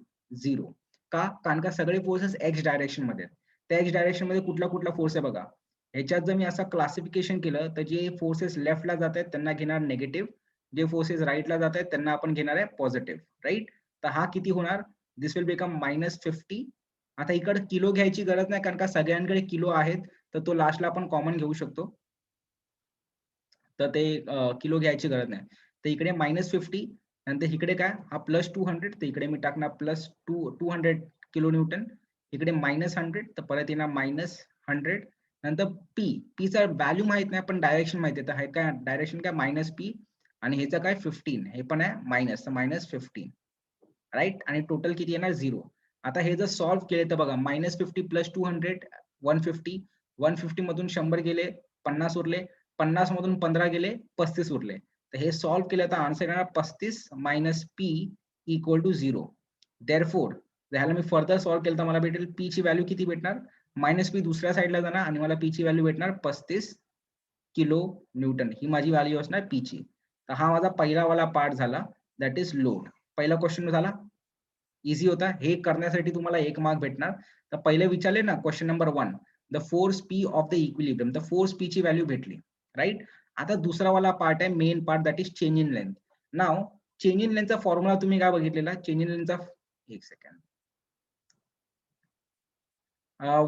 0. का? कारण का सगळे फोर्सेस एक्स डायरेक्शन मध्ये आहेत. त्या एक्स डायरेक्शन मध्ये कुठला फोर्स आहे बघा. ह्याच्यात जर मी असं क्लासिफिकेशन केलं तर जे फोर्सेस लेफ्टला जात आहेत त्यांना घेणार निगेटिव्ह, जे फोर्सेस राईटला जात आहेत त्यांना आपण घेणार आहे पॉझिटिव्ह, राईट. तर हा किती होणार, दिस विल बिकम -50. आता इकडे किलो घ्यायची गरज नाही कारण का सगळ्यांकडे किलो आहेत, तर तो लास्टला आपण कॉमन घेऊ शकतो, तर ते किलो घ्यायची गरज नाही. तर इकडे -50, नंतर इकडे काय, हा +200, तर इकडे मी टाकणार +200 किलो न्यूटन, इकडे -100, तर परत येणार -100. नंतर पी चा व्हॅल्यू माहित नाही पण डायरेक्शन माहिती आहे, तर हे काय डायरेक्शन काय -p, आणि ह्याचं काय 15, हे पण आहे मायनस, तर -15, राईट. आणि टोटल किती येणार 0. आता हे जर सॉल्व्ह केले तर बघा, -50 + 200 150, 150 मधून 100 गेले 50 उरले, 50 मधून 15 गेले 35 उरले. तर हे सॉल्व्ह केलं तर आन्सर येणार 35 - p = 0. देअरफॉर ह्याला मी फर्दर सॉल्व्ह केलं तर मला भेटेल p ची व्हॅल्यू किती भेटणार, -p दुसऱ्या साईडला जाणार आणि मला p ची व्हॅल्यू भेटणार 35 किलो न्यूटन. ही माझी व्हॅल्यू असणार p ची. तर हा माझा पहिला वाला पार्ट झाला, दॅट इज लोड. पहिला क्वेश्चन झाला, इझी होता. हे करण्यासाठी तुम्हाला 1 मार्क भेटणार. तर पहिले विचारले ना question number 1, the force P of the equilibrium, the force P ची व्हॅल्यू भेटली, राईट. आता दुसरा वाला पार्ट आहे, main part, that is change in length. Now change in लेंथचा फॉर्म्युला तुम्ही काय बघितलेला, चेंज इन लेंथचा, एक सेकंड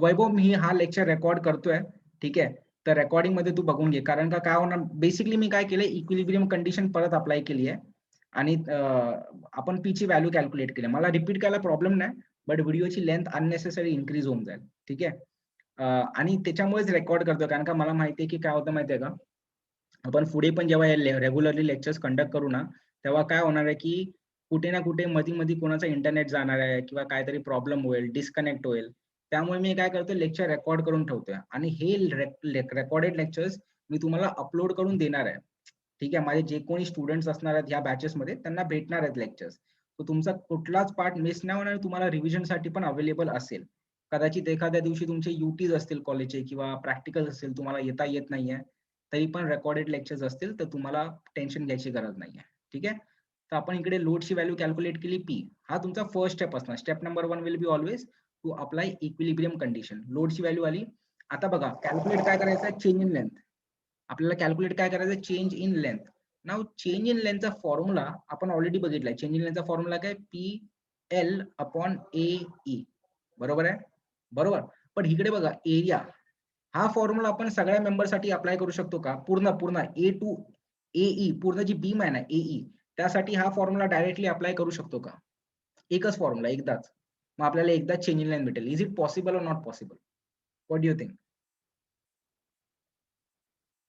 वैभव, मी हा लेक्चर रेकॉर्ड करतोय, ठीक आहे. तर रेकॉर्डिंग मध्ये तू बघून घे, कारण का काय होणार, बेसिकली मी काय केलंय, इक्विलिब्रियम कंडिशन परत अप्लाय केली आहे आणि आपण पी ची व्हॅल्यू कॅल्क्युलेट केली. मला रिपीट करायला प्रॉब्लेम नाही, बट व्हिडिओची लेंथ अननेसेसरी इन्क्रीज होऊन जाईल, ठीक आहे. आणि त्याच्यामुळेच रेकॉर्ड करतो, कारण का मला माहिती आहे की काय होतं माहिती आहे का, आपण पुढे पण जेव्हा रेग्युलरली लेक्चर्स कंडक्ट करू ना, तेव्हा काय होणार आहे की कुठे ना कुठे मध्ये कोणाचा इंटरनेट जाणार आहे किंवा काहीतरी प्रॉब्लेम होईल, डिस्कनेक्ट होईल. त्यामुळे मी काय करतो, लेक्चर रेकॉर्ड करून ठेवतोय आणि हे रेकॉर्डेड लेक्चर्स मी तुम्हाला अपलोड करून देणार आहे, ठीक आहे. माझे जे कोणी स्टुडंट्स असणार आहेत ह्या बॅचेस मध्ये त्यांना भेटणार आहेत लेक्चर्स, तर तुमचा कुठलाच पार्ट मिस नाही होणार, तुम्हाला रिव्हिजन साठी पण अवेलेबल असेल. कदाचित एखाद्या दिवशी तुमचे युटीज असतील कॉलेजचे किंवा प्रॅक्टिकल असतील, तुम्हाला येता येत नाहीये, तरी पण रेकॉर्डेड लेक्चर्स असतील तर तुम्हाला टेन्शन घ्यायची गरज नाहीये, ठीक आहे. तर आपण इकडे लोडची व्हॅल्यू कॅल्क्युलेट केली p, हा तुमचा फर्स्ट स्टेप असणार. Step number 1 will be always to apply equilibrium condition. लोडची व्हॅल्यू आली. आता बघा कॅल्क्युलेट काय करायचं आहे, चेंज इन लेंथ. आपल्याला कॅल्क्युलेट काय करायचं, change in length. Now change in लेंथचा फॉर्म्युला आपण ऑलरेडी बघितलाय. चेंज इन लेंथचा फॉर्म्युला काय, PL/AE, बरोबर आहे, बरोबर. पण इकडे बघा एरिया, हा फॉर्म्युला आपण सगळ्या मेंबरसाठी अप्लाय करू शकतो का, पूर्ण ए टू एई, पूर्ण जी बीम आहे ना एई, त्यासाठी हा फॉर्म्युला डायरेक्टली अप्लाय करू शकतो का, एकच फॉर्म्युला एकदाच, मग आपल्याला एकदाच चेंज इन लेंथ भेटेल. Is it possible or not possible, what do you think,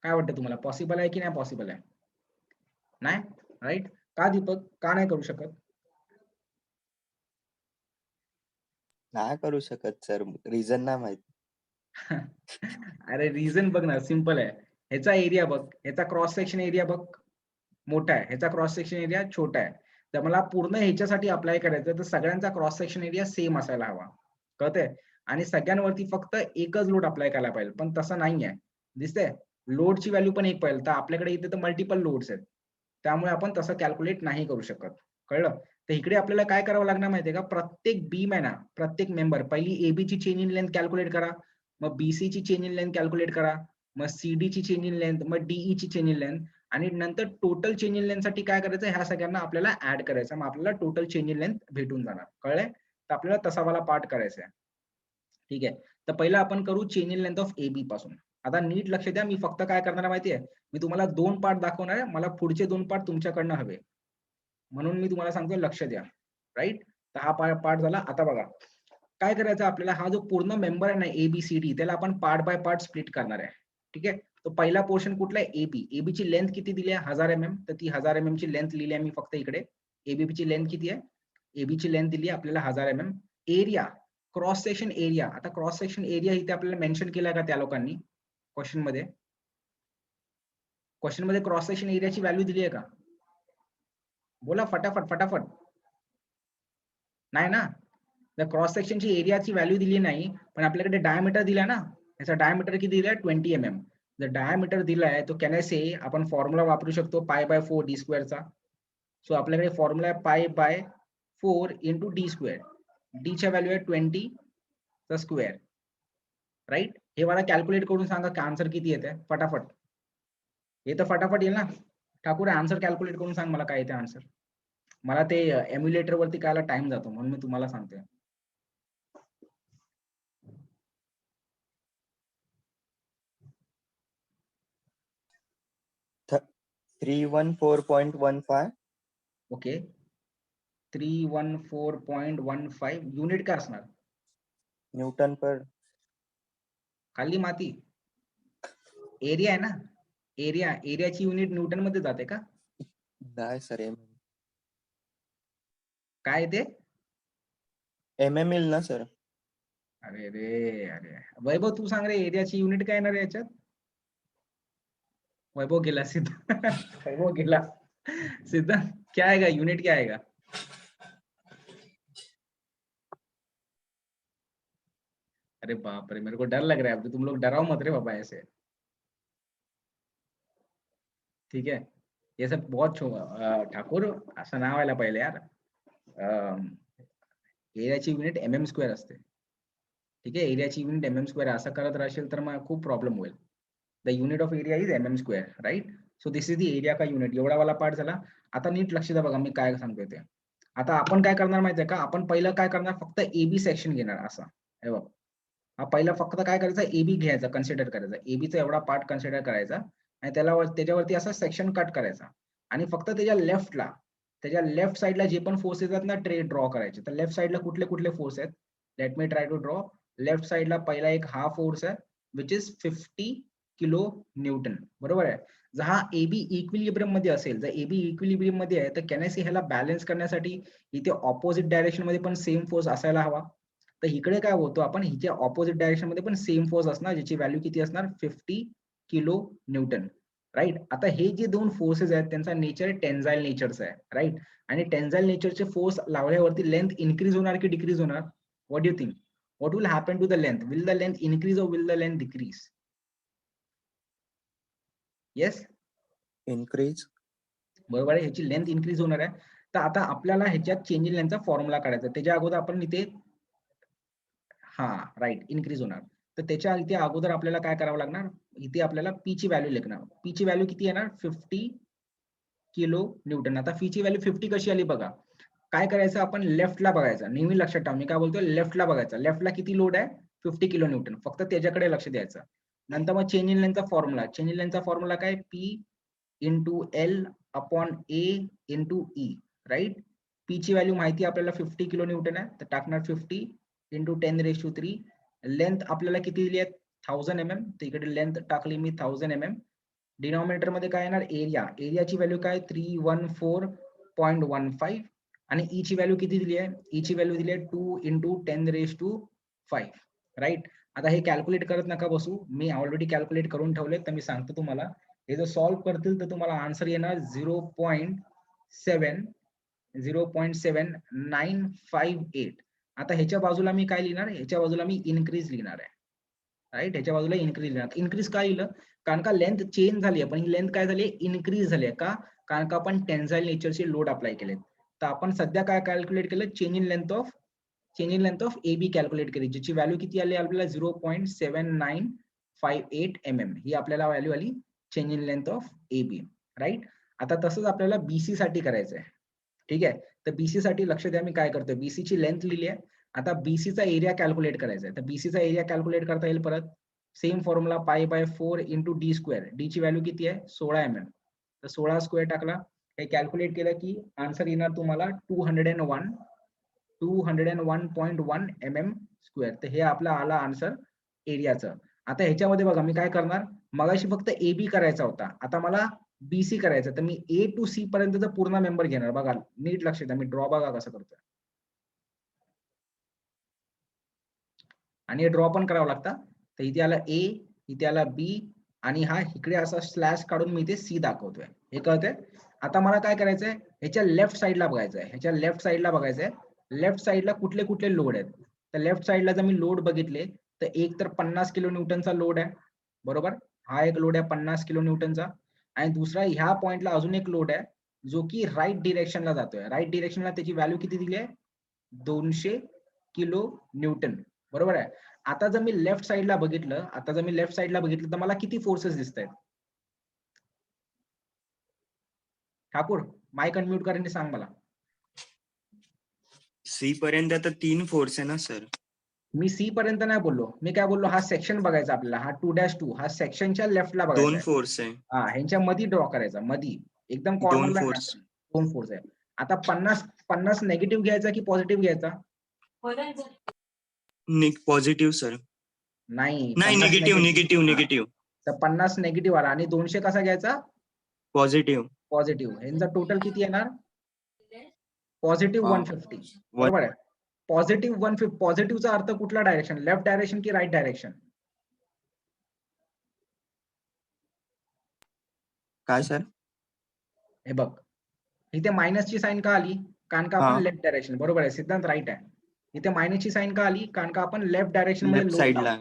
काय वाटतं तुम्हाला, पॉसिबल आहे की नाही पॉसिबल आहे, नाही, राईट. का दीपक, का नाही करू शकत, नाही करू शकत सर, रिझन नाही माहिती. अरे रिझन बघ ना, सिंपल आहे. ह्याचा एरिया बघ, ह्याचा क्रॉस सेक्शन एरिया बघ मोठा आहे, ह्याचा क्रॉस सेक्शन एरिया छोटा आहे. तर मला पूर्ण ह्याच्यासाठी अप्लाय करायचं तर सगळ्यांचा क्रॉस सेक्शन एरिया सेम असायला हवा, कळतंय. आणि सगळ्यांवरती फक्त एकच लोड अप्लाय करायला पाहिजे, पण तसं नाही आहे, दिसतंय. लोडची व्हॅल्यू पण एक पाहिजे, तर आपल्याकडे इथे तर मल्टिपल लोड्स आहेत, त्यामुळे आपण तसं कॅल्क्युलेट नाही करू शकत, कळलं. तर इकडे आपल्याला काय करावं लागणार माहितीये का, प्रत्येक बीम आहे ना, प्रत्येक मेंबर, पहिली एबी ची चेंज इन लेंथ कॅल्क्युलेट करा, मग बीसी ची चेंज इन लेंथ कॅल्क्युलेट करा, मग सीडी ची चेंज इन लेंथ, मग डीई ची चेंज इन लेंथ, आणि नंतर टोटल चेंज इन लेंथ साठी काय करायचं, ह्या सगळ्यांना आपल्याला ऍड करायचं, मग आपल्याला टोटल चेंज इन लेंथ भेटून जाणार, कळलंय. तर आपल्याला तसा वाला पार्ट करायचा आहे, ठीक आहे. तर पहिला आपण करू change in length of AB पासून. आता नीट लक्ष द्या, मी फक्त काय करणार आहे माहितीये, मी तुम्हाला 2 पार्ट दाखवणार आहे, मला पुढचे 2 पार्ट तुमच्याकडनं हवे, म्हणून मी तुम्हाला सांगतो लक्ष द्या, राईट. तर हा पार्ट झाला. आता बघा काय करायचं आपल्याला, हा जो पूर्ण मेंबर आहे ना ABCD त्याला आपण पार्ट बाय पार्ट स्प्लिट करणार आहे. ठीक आहे, तो पहिला पोर्शन कुठला आहे AB. AB ची लेंथ किती दिली आहे 1000 mm, तर ती 1000 mm ची लेंथ लिहिली आहे मी फक्त इकडे. AB ची लेंथ किती आहे, AB ची लेंथ दिली आहे आपल्याला 1000 mm. Area, cross section area, आता क्रॉस सेक्शन एरिया इथे आपल्याला मेन्शन केलाय का त्या लोकांनी क्वेश्चन मध्ये? क्वेश्चन मध्ये क्रॉस सेक्शन एरियाची व्हॅल्यू दिली आहे का? बोला फटाफट फटाफट. नाही ना, क्रॉस सेक्शनची एरियाची व्हॅल्यू दिली नाही, पण आपल्याकडे डायमीटर दिलाय ना. याचा डायमीटर किती दिलाय 20 mm. जर डायमीटर दिलाय तो कॅन आय से आपण फॉर्म्युला वापरू शकतो π/4 d स्क्वेअरचा. सो आपल्याकडे फॉर्म्युला आहे π/4 इंटू d स्क्वेअर. d च्या व्हॅल्यू आहे 20 चा स्क्वेअर, राईट. हे मला कॅल्क्युलेट करून सांगा की आन्सर किती येते फटाफट. हे तर फटाफट येईल ना ठाकूर, आन्सर कॅल्क्युलेट करून सांग मला काय येते आन्सर. मला ते एम्युलेटर वरती कायला टाइम जातो म्हणून मी तुम्हाला सांगतोय. थ- 314.15 ओके, 314.15 युनिट काय असणार? न्यूटन पर. खाली माती. एरिया आहे ना, एरियाची युनिट न्यूटन मध्ये जाते का? नाही सर, काय ते? MM येईल ना सर. अरे रे अरे, वैभव तू सांग रे, एरियाची युनिट काय येणार याच्यात? वैभव गेला, सिद्ध वैभव गेला. सिद्ध क्या आएगा, यूनिट क्या आएगा? अरे बाप रे, मेरे को डर लग रहा है. तुम लोग डराओ मत रे बाबा ऐसे. ठीक है, ये सब बहुत ठाकूर असं नाव व्हायला पाहिजे यार. एरियाची युनिट mm² असते. ठीक आहे, एरियाची युनिट mm². असं करत राहशील तर मग खूप प्रॉब्लेम होईल. The unit of area is mm², right. So this is the area का युनिट. एवढा वाला पार्ट झाला. आता नीट लक्ष द्या बघा मी काय सांगतोय ते. आता आपण काय करणार माहितीये का, आपण पहिलं काय करणार, फक्त AB सेक्शन घेणार. असं हे बघ, हा पहिला फक्त काय करायचा, AB घ्यायचा, कन्सिडर करायचा. ABचा एवढा पार्ट कन्सिडर करायचा आणि त्याच्यावरती असा सेक्शन कट करायचा आणि फक्त त्याच्या लेफ्ट साइडला जे पण फोर्स येतात ना ड्रॉ करायचे. तर लेफ्ट साइडला कुठले कुठले फोर्स आहेत, let me try to draw. Left साइडला पहिला एक हा फोर्स आहे विच इज 50 किलो न्यूटन, बरोबर आहे. जर हा AB इक्विलिब्रियम मध्ये असेल, जर AB इक्विलिब्रियम मध्ये आहे तर कॅन आय से ह्याला बॅलन्स करण्यासाठी इथे ऑपोजिट डायरेक्शन मध्ये पण सेम फोर्स असायला हवा. तर इकडे काय होतो, आपण हिच्या ऑपोजिट डायरेक्शन मध्ये पण सेम फोर्स असणार, ज्याची व्हॅल्यू किती असणार 50 किलो न्यूटन, राईट. आता हे जे दोन फोर्सेस आहेत त्यांचा नेचर टेन्साइल नेचरचा आहे, राईट. आणि टेन्साइल नेचरचे फोर्स लावल्यावरती लेंथ इन्क्रीज होणार की डिक्रीज होणार? What do you think, what will happen to the length? Will the length increase or will the length decrease? Yes, increase. बरोबर आहे, ह्याची लेंथ इन्क्रीज होणार आहे. तर आता आपल्याला ह्याच्यात चेंज इन लेंथचा फॉर्म्युला काढायचा. त्याच्या अगोदर आपण इथे हा राईट इन्क्रीज होणार. तर त्याच्या इथे अगोदर आपल्याला काय करावं लागणार, इथे आपल्याला पी ची व्हॅल्यू लिखणार. पी ची व्हॅल्यू किती येणार 50 किलो न्यूटन. आता पी ची व्हॅल्यू 50 कशी आली बघा. काय करायचं, आपण लेफ्टला बघायचं. नेहमी लक्षात ठेवा मी काय बोलतोय, लेफ्टला बघायचं. लेफ्टला किती लोड आहे 50 किलो न्यूटन, फक्त त्याच्याकडे लक्ष द्यायचं. नंतर मग चेंज इन लेंथचा फॉर्म्युला. चेंज इन लेंथचा फॉर्म्युला काय, P into L upon A into E, right. P ची व्हॅल्यू माहिती आपल्याला 50 किलो न्यूटन आहे, तर टाकणार 50 इंटू 10⁻³ लेंथ आपल्याला किती दिली आहे 1000 mm, तर इकडे लेंथ टाकली मी 1000 mm. डिनॉमिनेटर मध्ये काय येणार, एरियाची व्हॅल्यू काय 314.15 आणि ई ची व्हॅल्यू किती दिली आहे, ई ची व्हॅल्यू दिली आहे 2 इंटू 10⁵, राईट. आता हे कॅल्क्युलेट करत नका बसू, मी ऑलरेडी कॅल्क्युलेट करून ठेवले, तर मी सांगतो तुम्हाला. हे जर सॉल्व्ह करतील तर तुम्हाला आन्सर येणार 0.7958. आता ह्याच्या बाजूला मी काय लिहिणार, ह्याच्या बाजूला मी इन्क्रीज लिहिणार आहे, राईट. ह्याच्या बाजूला इन्क्रीज लिहिणार. इन्क्रीज काय लिहिलं, कारण का लेंथ चेंज झाली आहे, पण ही लेंथ काय झाली इन्क्रीज झाली आहे का, कारण का आपण टेन्साइल नेचरचे लोड अप्लाय केले. तर आपण सध्या काय कॅल्क्युलेट केलं, change in length of AB calculate केली, ज्याची व्हॅल्यू किती आली आपल्याला 0.7958 mm. ही आपल्याला व्हॅल्यू आली change in length of AB, right. आता तसंच आपल्याला BC साठी करायचं आहे, ठीक आहे. तर BC साठी लक्ष द्या, मी काय करतोय, BC ची लेंथ लिहिली आहे. आता BC चा एरिया कॅल्क्युलेट करायचा आहे. तर BC चा एरिया कॅल्क्युलेट करता येईल परत same formula π/4 into d square. D ची व्हॅल्यू किती आहे 16 mm, तर 16 स्क्वेअर टाकला, हे कॅल्क्युलेट केलं की आन्सर येणार तुम्हाला 201 201.1 mm स्क्वेअर. तर हे आपला आला आन्सर एरियाचं. आता ह्याच्यामध्ये बघा मी काय करणार, मगाशी फक्त ए बी करायचा होता, आता मला बी सी करायचं. तर मी ए टू सी पर्यंतचा पूर्ण मेंबर घेणार. बघा नीट लक्ष द्या, मी ड्रॉ बघा कसं करतोय, आणि ड्रॉ पण करावं लागतं. तर इथे आला ए, इथे आला बी, आणि हा इकडे असा स्लॅश काढून मी इथे सी दाखवतोय. हे कळतंय. आता मला काय करायचंय, ह्याच्या लेफ्ट साईडला बघायचंय, ह्याच्या लेफ्ट साईडला बघायचंय. लेफ्ट साईडला कुठले कुठले लोड आहेत. तर लेफ्ट साईडला जर मी लोड बघितले तर एक तर 50 किलो न्यूटनचा लोड आहे, बरोबर. हा एक लोड आहे 50 किलो न्यूटनचा. आणि दुसरा ह्या पॉइंटला अजून एक लोड आहे जो की राईट डिरेक्शनला जातोय. राईट डिरेक्शनला त्याची व्हॅल्यू किती दिली आहे, 200 किलो न्यूटन, बरोबर आहे. आता जर मी लेफ्ट साईडला बघितलं, तर मला किती फोर्सेस दिसत आहेत. ठाकूर माइक अनम्यूट करून सांग मला. सी पर्यंत तर 3 फोर्स आहे ना सर. मी सी पर्यंत नाही बोललो, मी काय बोललो, हा सेक्शन बघायचा आपल्याला, हा 2-2 हा सेक्शनच्या लेफ्टला बघायचा. 2 फोर्स आहे. हा, ह्यांच्या मध्ये ड्रॉ करायचा, मध्ये एकदम 2 कॉर्नरला. फोर्स. 2 फोर्स आहे. आता 50 नेगेटिव्ह घ्यायचा की पॉझिटिव्ह घ्यायचा. Positive sir. नाही, नाही, 50 निगेटिव्ह. तर 50 नेगेटिव्ह आला, आणि 200 कसा घ्यायचा, पॉझिटिव्ह. यांचा टोटल किती येणार, पॉझिटिव्ह 150, बरोबर आहे. पॉझिटिव्ह 150, पॉझिटिव्हचा अर्थ कुठला डायरेक्शन, लेफ्ट डायरेक्शन की राईट डायरेक्शन. काय सर. हे बघ इथे मायनसची साईन का आली, कारण का आपण लेफ्ट डायरेक्शन, बरोबर आहे, सिद्धांत राईट आहे. इथे मायनसची साईन का आली, कारण का आपण लेफ्ट डायरेक्शन मध्ये लोड साईडला.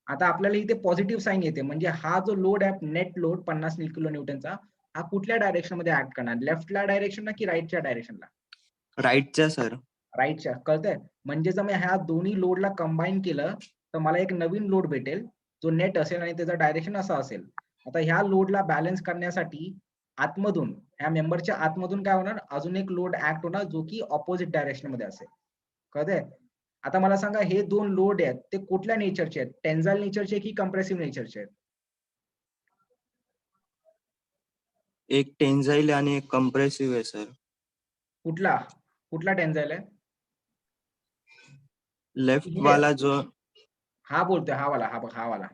आता आपल्याला इथे पॉझिटिव्ह साईन येते, म्हणजे हा जो लोड आहे नेट लोड 50 किलो न्यूटनचा, हा कुठल्या डायरेक्शन मध्ये ऍक्ट करणार, लेफ्टला डायरेक्शनला की राईटच्या डायरेक्शनला. राईटच्या सर. राईटच्या, कळतंय. म्हणजे जर मी ह्या दोन्ही लोडला कंबाईन केलं तर मला एक नवीन लोड भेटेल जो नेट असेल आणि त्याचा डायरेक्शन असा असेल. आता ह्या लोडला बॅलन्स करण्यासाठी आतमधून, ह्या मेंबरच्या आतमधून काय होणार, अजून एक लोड ऍक्ट होणार जो की ऑपोजिट डायरेक्शन मध्ये असेल, कळतंय. आता मला सांगा, हे दोन लोड आहेत ते कुठल्या नेचरचे आहेत, टेन्साइल नेचरचे की कंप्रेसिव्ह नेचरचे आहेत. एक टेन्साइल आणि एक कंप्रेसिव्ह आहे सर. कुठला टेन्साइल आहे, लेफ्ट वाला जो, हा बोलतोय, हा वाला.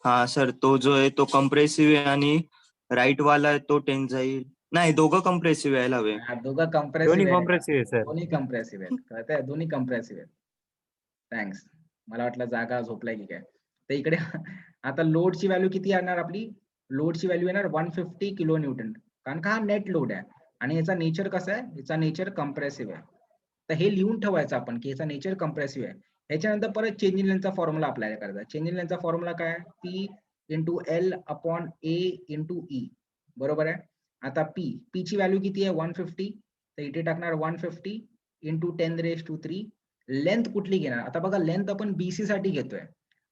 हा सर, तो जो आहे तो कंप्रेसिव्ह आहे, आणि राईट वाला आहे तो टेन्साइल. नाही, दोघं कंप्रेसिव्ह यायला हवे. दोघं दोन्ही कंप्रेसिव्ह कॉम्प्रेसिव्ह आहे सर. दोन्ही कंप्रेसिव्ह आहेत, कळतंय, दोन्ही कंप्रेसिव्ह आहेत. थँक्स, मला वाटलं जागा झोपलाय की काय. तर इकडे आता लोडची व्हॅल्यू किती येणार आपली, लोडची व्हॅल्यू येणार 150 किलो न्यूटन, कारण का हा नेट लोड आहे आणि याचा नेचर कसा आहे, याचा नेचर कंप्रेसिव्ह आहे. तर हे लिहून ठेवायचं आपण की याचा नेचर कंप्रेसिव्ह आहे. ह्याच्यानंतर परत चेंज इन लेंथचा फॉर्म्युला अप्लाय करायचा. चेंज इन लेंथचा फॉर्म्युला काय, P into L upon A into E, बरोबर आहे. आता पी ची व्हॅल्यू किती आहे, 150, तर इथे टाकणार 150 इंटू 10⁻³ लेंथ कुठली घेणार. आता बघा लेंथ आपण बीसी साठी घेतोय,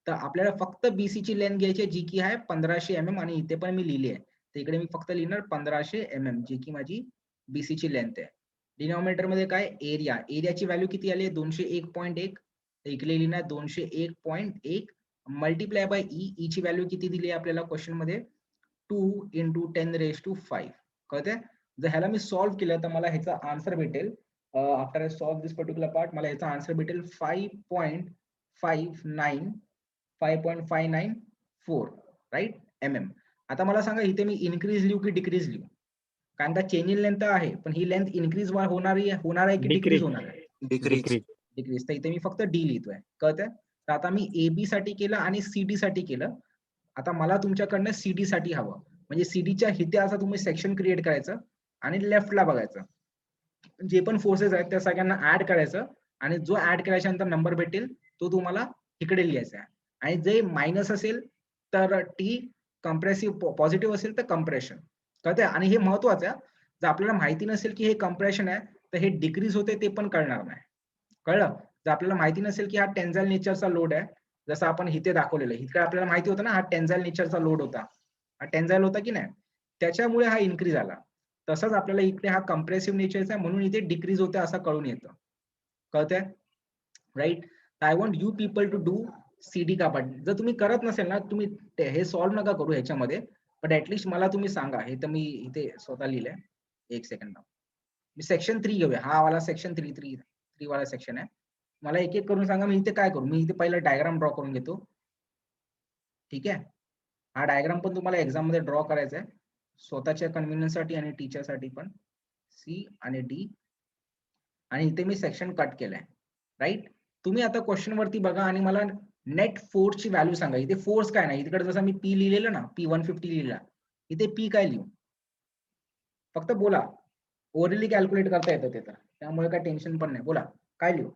तर आपल्याला फक्त बीसी ची लेंथ घ्यायची जी की आहे 1500 mm, आणि इथे पण मी लिहिली आहे, तर इकडे मी फक्त लिहिणार 1500 mm, जी की माझी बीसी ची लेंथ आहे. डिनॉमिनेटर मध्ये काय, एरियाची व्हॅल्यू किती आली, 201.1, तर इकडे लिहिणार 201.1 मल्टिप्लाय बाय ई ची व्हॅल्यू किती दिली आहे आपल्याला क्वेश्चन मध्ये, 2 इंटू 10⁻⁵. कळतंय. जर ह्याला मी सॉल्व्ह केलं तर मला ह्याचा आन्सर भेटेल, after I solve this particular part, मला ह्याचा आन्सर भेटेल 5.594 राईट mm. आता मला सांगा इथे मी इनक्रीज लिहू की डिक्रीज लिहू, कारण का चेंज इन लेंथ आहे पण ही लेंथ इनक्रीज होणार आहे की डिक्रीज होणार आहे, डिक्रीज. तर इथे मी फक्त डी लिहितोय, कळतंय. तर आता मी AB साठी केलं आणि CD साठी केलं. आता मला तुमच्याकडनं CD साठी हवं, म्हणजे CDच्या इथे असं तुम्ही सेक्शन क्रिएट करायचं आणि लेफ्टला बघायचं, जे पण फोर्सेस आहेत त्या सगळ्यांना ऍड करायचं, आणि जो ऍड केल्याच्या नंतर नंबर भेटेल तो तुम्हाला इकडे लिहायचा आहे. आणि जे मायनस असेल तर टी कंप्रेसिव्ह, पॉझिटिव्ह असेल तर कंप्रेशन, कळतंय. आणि हे महत्वाचं आहे, जर आपल्याला माहिती नसेल की हे कंप्रेशन आहे तर हे डिक्रीज होते ते पण कळणार नाही, कळलं. जर आपल्याला माहिती नसेल की हा टेन्साइल नेचरचा लोड आहे, जसं आपण इथे दाखवलेलं, इकडे आपल्याला माहिती होतं ना हा टेन्साइल नेचरचा लोड होता, हा टेन्साइल होता की नाही, त्याच्यामुळे हा इन्क्रीज आला. तसंच आपल्याला इकडे हा कंप्रेसिव्ह नेचरचा आहे म्हणून इथे डिक्रीज होते असं कळून येतं, कळतंय right. I want you people to do CD का पार्ट. जर तुम्ही करत नसेल ना, तुम्ही हे सॉल्व्ह नका करू ह्याच्यामध्ये, पण ऍटलीस्ट मला तुम्ही सांगा. हे तर मी इथे स्वतः लिहिलंय, एक सेकंड, मी सेक्शन 3 घेऊया, हा वाला सेक्शन 3 3 वाला सेक्शन आहे. मला एक एक करून सांगा मी इथे काय करू. मी इथे पहिला डायग्राम ड्रॉ करून घेतो. ठीक आहे. हा डायग्राम पण तुम्हाला एक्झाम मध्ये ड्रॉ करायचा आहे स्वतःच्या कन्व्हिनियन्स साठी आणि टीचर साठी पण. सी आणि डी आणि इथे मी सेक्शन कट केलाय. राईट. तुम्ही आता क्वेश्चन वरती बघा आणि मला नेट फोर्सची व्हॅल्यू सांगा. इथे फोर्स काय नाही, इकडे जसं मी पी लिहिलेलं ना, पी 150 लिहिलेला, इथे पी काय लिहू? फक्त बोला. ओरली कॅल्क्युलेट करता येतं ते तर, त्यामुळे काय टेन्शन पण नाही. बोला काय लिहू?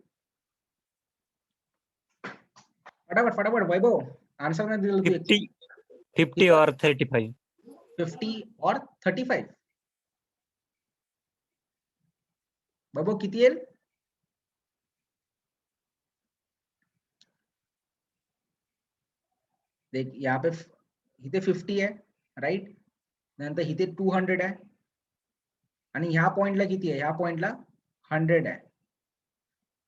फटाफट फटाफट वैभव, आन्सर नाही दिलं तू. 50 और 35. 50 और 35. वैभव किती येईल? देख यहाँ पे इथे 50 आहे, राईट. नंतर इथे 200 आहे आणि ह्या पॉइंटला किती आहे? ह्या पॉइंटला 100 आहे.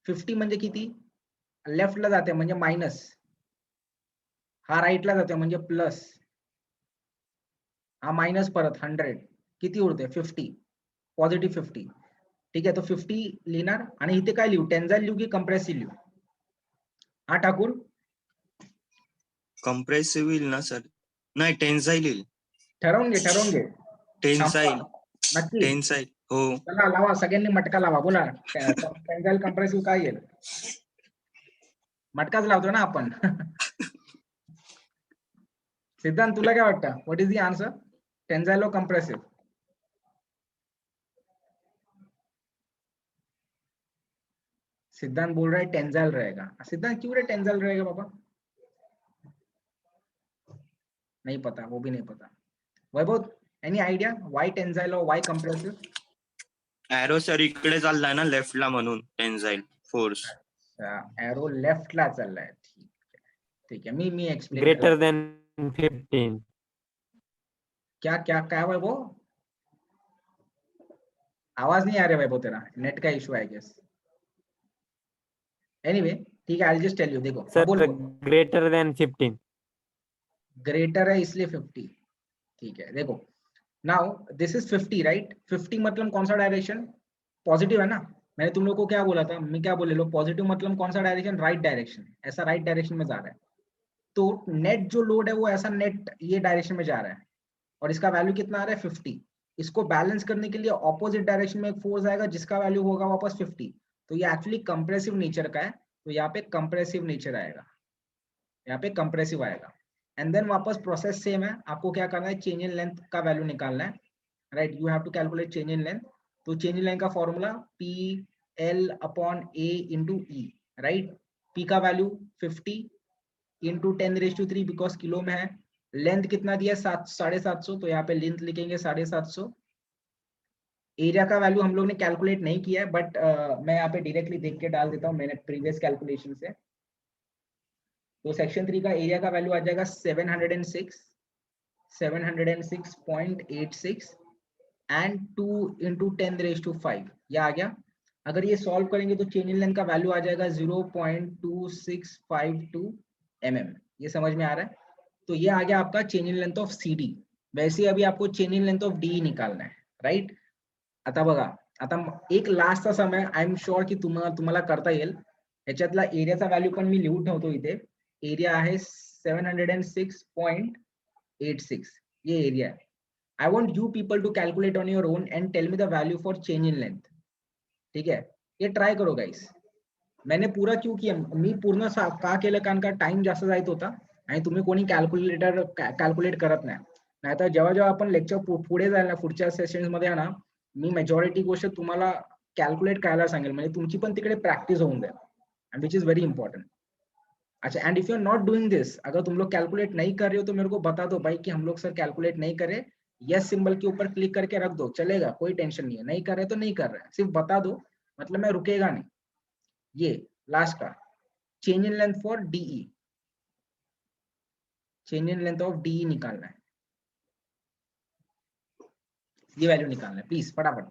50 म्हणजे किती? लेफ्टला जाते म्हणजे मायनस, हा राईटला जाते म्हणजे प्लस, हा मायनस परत 100, किती उरते? 50, पॉझिटिव्ह 50. ठीक आहे. तो 50 लिहिणार आणि इथे काय लिहू? टेन्साईल लिहू की कंप्रेसिव्ह लिहू? हा ठाकूर कम्प्रेसिव्ह येईल ना सर? नाही, टेन्साईल येईल. ठरवून घे. टेन्साईल. नक्की. टेन्साईल हो. चला लावा, सगळ्यांनी मटका लावा. बोला टेन्साईल कंप्रेसिव्ह काय येईल? मटकाच लावतो ना आपण. सिद्धांत तुला काय वाटतं? What is the answer? Tensile और कंप्रेसिव्ह? सिद्धांत बोल रहा है टेंजाइल रहेगा. सिद्धांत क्यों रे टेंजाइल रहेगा बाबा? नहीं पता, वो भी नहीं पता. वैभव एनी आइडिया व्हाई टेंजाइल और व्हाई कंप्रेसिव? एरो सर इकडे चाललाय ना लेफ्टला, म्हणून टेन्साईल फोर्स. एरो लेफ्टला चाललाय. ठीक है. मी एक्सप्लेन Greater than 15. क्या क्या क्या वैभव? आवाज नहीं आ रहा वैभव, तेरा नेट का इशू है गेस. एनीवे ठीक है, आई जस्ट टेल यू. देखो Sir, बोल. greater than 15. ग्रेटर है इसलिए 50. ठीक है. देखो नाउ दिस इज 50, राइट. 50 मतलब कौन सा डायरेक्शन? पॉजिटिव है ना. मैंने तुम लोग को क्या बोला था? मैं क्या बोले लो? पॉजिटिव मतलब कौन सा डायरेक्शन? Right direction. ऐसा राइट डायरेक्शन में जा रहा है. तो नेट जो लोड है वो ऐसा नेट ये डायरेक्शन में जा रहा है और इसका वैल्यू कितना आ रहा है? 50. इसको बैलेंस करने के लिए ऑपोजिट डायरेक्शन में एक फोर्स आएगा जिसका वैल्यू होगा वापस 50. तो ये एक्चुअली कंप्रेसिव नेचर का है. तो यहाँ पे कंप्रेसिव नेचर आएगा, यहाँ पे कंप्रेसिव आएगा. एंड देन वापस प्रोसेस सेम है. आपको क्या करना है? चेंज इन लेंथ का वैल्यू निकालना है. Right. You have to calculate change in length. तो चेंज इन लेंथ का formula P L upon A into E. Right. P का वैल्यू 50 इंटू 10⁻³ बिकॉज किलो में है. लेंथ कितना दिया? 750. तो यहाँ पे लेंथ लिखेंगे 750. एरिया का वैल्यू हम लोग ने कैलकुलेट नहीं किया है, बट मैं यहाँ पे डायरेक्टली देख के डाल देता हूँ मैंने प्रीवियस कैलकुलेशन से. तो सेक्शन 3 का एरिया का वैल्यू आ जाएगा 706.86 एंड 2 इंटू 10⁻5. यह आ गया. अगर ये सॉल्व करेंगे तो चेन इन लेंथ का वैल्यू आ जाएगा 0.2652 mm. ये समझ में आ रहा है? तो ये आ गया आपका change in length of C D. वैसे अभी आपको change in length of D निकालना है. राइट. आता बघा, आता एक लास्टचा समय आय एम श्योर की तुम्हाला करता येईल. याच्यातला एरियाचा व्हॅल्यू पण मी लिहून ठेवतो इथे. एरिया आहे 706.86. ये एरिया है. I want you people to calculate on your own and tell me the value for change in length. ठीक है. ये ट्राय करो गाइस. मैंने पूरा क्यों किया? मी पूर्ण का केलं कारण का टाइम जास्त जायत होता आणि तुम्ही कोणी कॅल्क्युलेट करत नाही. नाहीतर जेव्हा जेव्हा आपण लेक्चर पुढे जाईल ना, पुढच्या सेशन्स मध्ये ना, मी मेजॉरिटी गोष्ट तुम्हाला कॅल्क्युलेट करायला सांगेल, म्हणजे तुमची पण तिकडे प्रॅक्टिस होऊन जाईल. And which is very important. अच्छा, and if you are not doing this, अगर तुम लोग कैलकुलेट नहीं कर रहे हो तो मेरे को बता दो भाई कि हम लोग सर कैलकुलेट नहीं करे. यस सिंबल के ऊपर क्लिक करके रख दो, चलेगा, कोई टेंशन नहीं है. नहीं कर रहे तो नहीं कर रहे, सिर्फ बता दो, मतलब मैं रुकेगा नहीं. ये लास्ट का change in length for D E, change in length of D E निकालना है. ये वैल्यू निकालना है प्लीज फटाफट.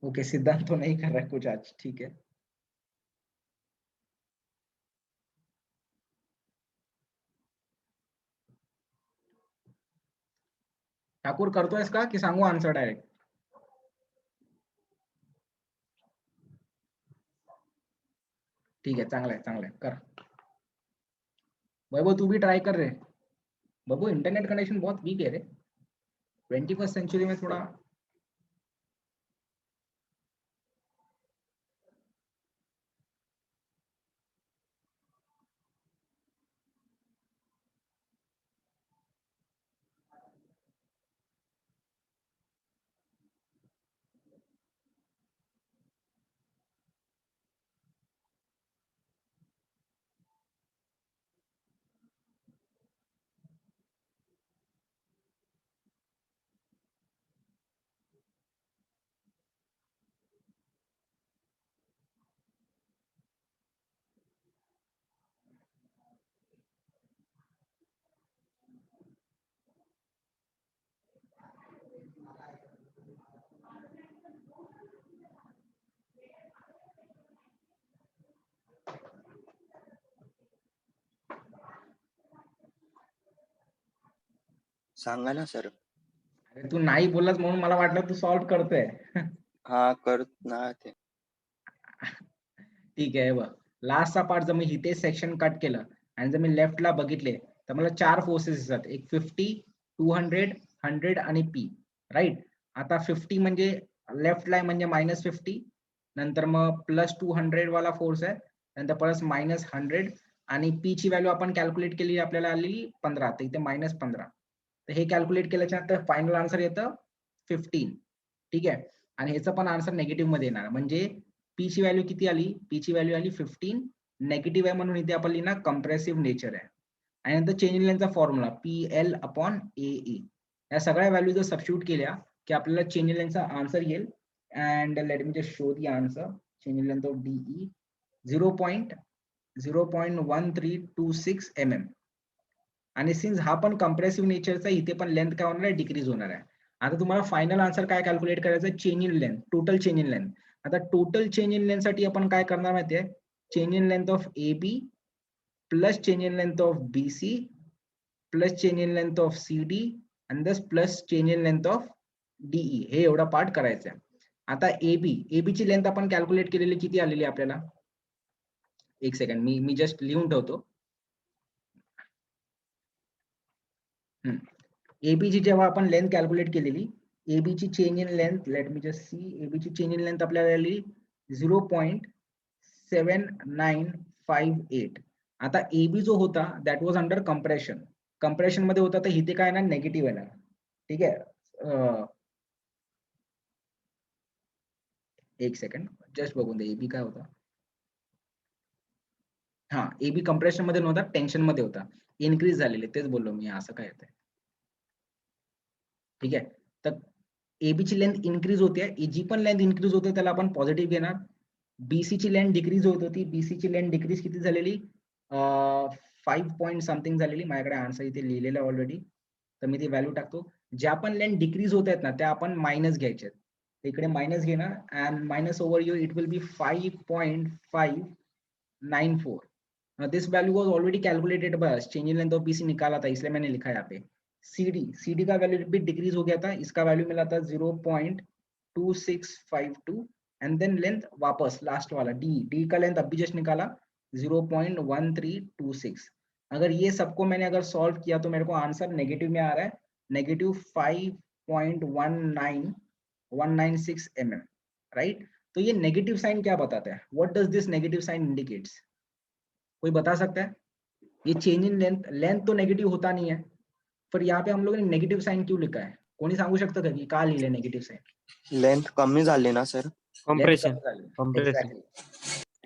ओके, सिद्धांत तो नहीं कर रहा है कुछ आज, ठीक है। ठाकूर करतोयस का की सांगू आन्सर डायरेक्ट? ठीक है, चांगला आहे, चांगला आहे, कर। वैभव तू भी ट्राई कर रहे। बाबू इंटरनेट कनेक्शन बहुत वीक है रे, 21st सेंचुरी में थोड़ा। सांगा ना सर. अरे तू नाही बोललास म्हणून मला वाटलं तू सॉल्व करतोय. हा कर ना ते. ठीक आहे, बघ लास्टचा पार्ट जर मी इथे सेक्शन कट केलं आणि जर मी लेफ्टला बघितले तर मला 4 फोर्सेस दिसतात, एक 50, 200, 100 आणि पी, राईट. आता 50 म्हणजे लेफ्टला आहे म्हणजे -50, नंतर मग +200 वाला फोर्स आहे, नंतर परत -100 आणि पी ची व्हॅल्यू आपण कॅल्क्युलेट केली, आपल्याला आली 15, तर इथे -15. तर हे कॅल्क्युलेट केल्याच्या नंतर फायनल आन्सर येतं 15, ठीक आहे. आणि ह्याचं पण आन्सर निगेटिव्ह मध्ये येणार, म्हणजे पी ची व्हॅल्यू किती आली, पी ची व्हॅल्यू आली 15, नेगेटिव्ह आहे म्हणून इथे आपण लिहिणार कंप्रेसिव्ह नेचर आहे. आणि नंतर चेंज इन लेंथचा फॉर्म्युला PL/AE, या सगळ्या व्हॅल्यू जर सबस्टिट्यूट केल्या की आपल्याला चेंज इन लेंथचा आन्सर येईल. And let me just show the answer. Change in length of DE 0.1326 mm. आणि सिन्स हा पण कंप्रेसिव्ह नेचरचा, इथे पण लेंथ काय होणार आहे, डिक्रीज होणार आहे. आता तुम्हाला फायनल आन्सर काय कॅल्क्युलेट करायचं आहे, change in length, total change in length. आता टोटल चेंज इन लेंथ साठी आपण काय करणार माहिती आहे, change in length of AB plus change in length of BC plus change in length of CD आणि दस plus change in length of DE, हे एवढा पार्ट करायचा आहे. आता AB ची लेंथ आपण कॅल्क्युलेट केलेली किती आलेली आपल्याला, एक सेकंड मी जस्ट लिहून ठेवतो. AB ची जेव्हा आपण लेंथ कॅल्क्युलेट केलेली, AB ची change in length, let me just see, AB ची चेंज इन लेंथ आपल्याला आली 0.7958. आता AB जो होता that was under compression, compression मध्ये होता, तर इथे काय ना नेगेटिव्ह येणार, ठीक आहे. एक सेकंड जस्ट बघून दे, AB काय होता. हा, AB कंप्रेशन मध्ये नव्हता, टेन्शन मध्ये होता, इन्क्रीज झालेले, तेच बोललो मी, असं काय येतंय, ठीक आहे. तर AB ची लेंथ इन्क्रीज होते, जी पण लेंथ इन्क्रीज होते त्याला आपण पॉझिटिव्ह घेणार. BC ची लेंथ डिक्रीज होत होती, BC ची लेंथ डिक्रीज किती झालेली, 5 पॉइंट समथिंग झालेली. माझ्याकडे आन्सर इथे लिहिलेला ऑलरेडी, तर मी ती व्हॅल्यू टाकतो. ज्या पण लेंथ डिक्रीज होत आहेत ना त्या आपण मायनस घ्यायच्या, इकडे मायनस घेणार, and minus over you it will be 5.594. This value was already calculated, बस change in length of BC निकाला था, इसलिए मैंने लिखा यहाँ पे. CD का वैल्यू भी डिक्रीज हो गया था, इसका वैल्यू मिला था 0.2652. एंड देन लेंथ वापस लास्ट वाला D का लेंथ अभी जस्ट निकाला 0.1326. अगर ये सबको मैंने अगर सॉल्व किया तो मेरे को आंसर नेगेटिव में आ रहा है, -5.19196 mm, राइट. तो ये नेगेटिव साइन क्या बताता है, what does this negative sign indicates, कोई बता सकता है. ये चेंज इन लेंथ तो नेगेटिव होता नहीं है, पर यहाँ पे हम लोगों ने नेगेटिव साइन क्यों लिखा है, कोणी सांगू शकतं का की का लिहिले नेगेटिव साइन. लेंथ कमी झाली ना सर. कॉम्प्रेशन.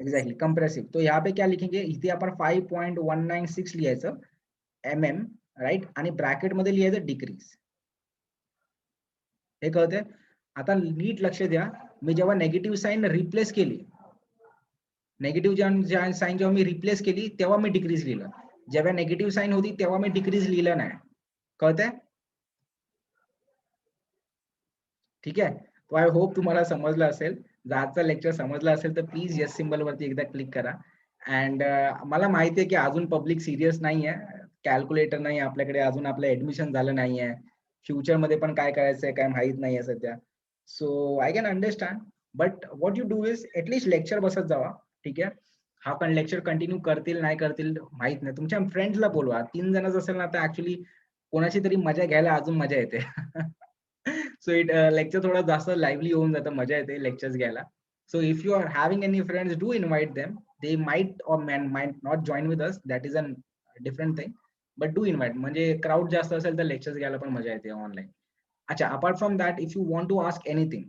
Exactly compressive. तो यहाँ पे क्या लिखेंगे, इथे आपण 5.196 लिहायचं mm, राईट, आणि ब्रॅकेट मध्ये लिहायचं डिक्रीज. हे कळतंय. आता नीट लक्ष द्या, मी जेव्हा नेगेटिव्ह साइन रिप्लेस केली, नेगेटिव्ह साइन जेव्हा मी रिप्लेस केली तेव्हा मी डिक्रीज लिहिलं, जेव्हा नेगेटिव्ह साइन होती तेव्हा मी डिक्रीज लिहिलं नाही. कळतंय, ठीक आहे. तो आय होप तुम्हाला समजलं असेल. जर आजचा लेक्चर समजला असेल तर प्लीज येस सिम्बल वरती एकदा क्लिक करा. अँड मला माहिती आहे की अजून पब्लिक सिरियस नाहीये, कॅल्क्युलेटर नाही आपल्याकडे, अजून आपलं ऍडमिशन झालं नाहीये, फ्युचर मध्ये पण काय करायचंय काय माहित नाहीये सध्या. So I can understand, but what you do is at least lecture बसत जावा. ठीक आहे, हा पण लेक्चर कंटिन्यू करतील नाही करतील माहित नाही, तुमच्या फ्रेंड्सला बोलवा. 3 जणच असेल ना तर ऍक्च्युली कोणाची तरी मजा घ्यायला अजून मजा येते. सो इट लेक्चर थोडं जास्त लाईव्हली होऊन जातं, मजा येते लेक्चर्स घ्यायला. So if you are having any friends, do invite them. They might or might not join with us, that is a different thing, but do invite. म्हणजे crowd जास्त असेल तर लेक्चर्स घ्यायला पण मजा येते ऑनलाईन. अच्छा, apart from that, if you want to ask anything,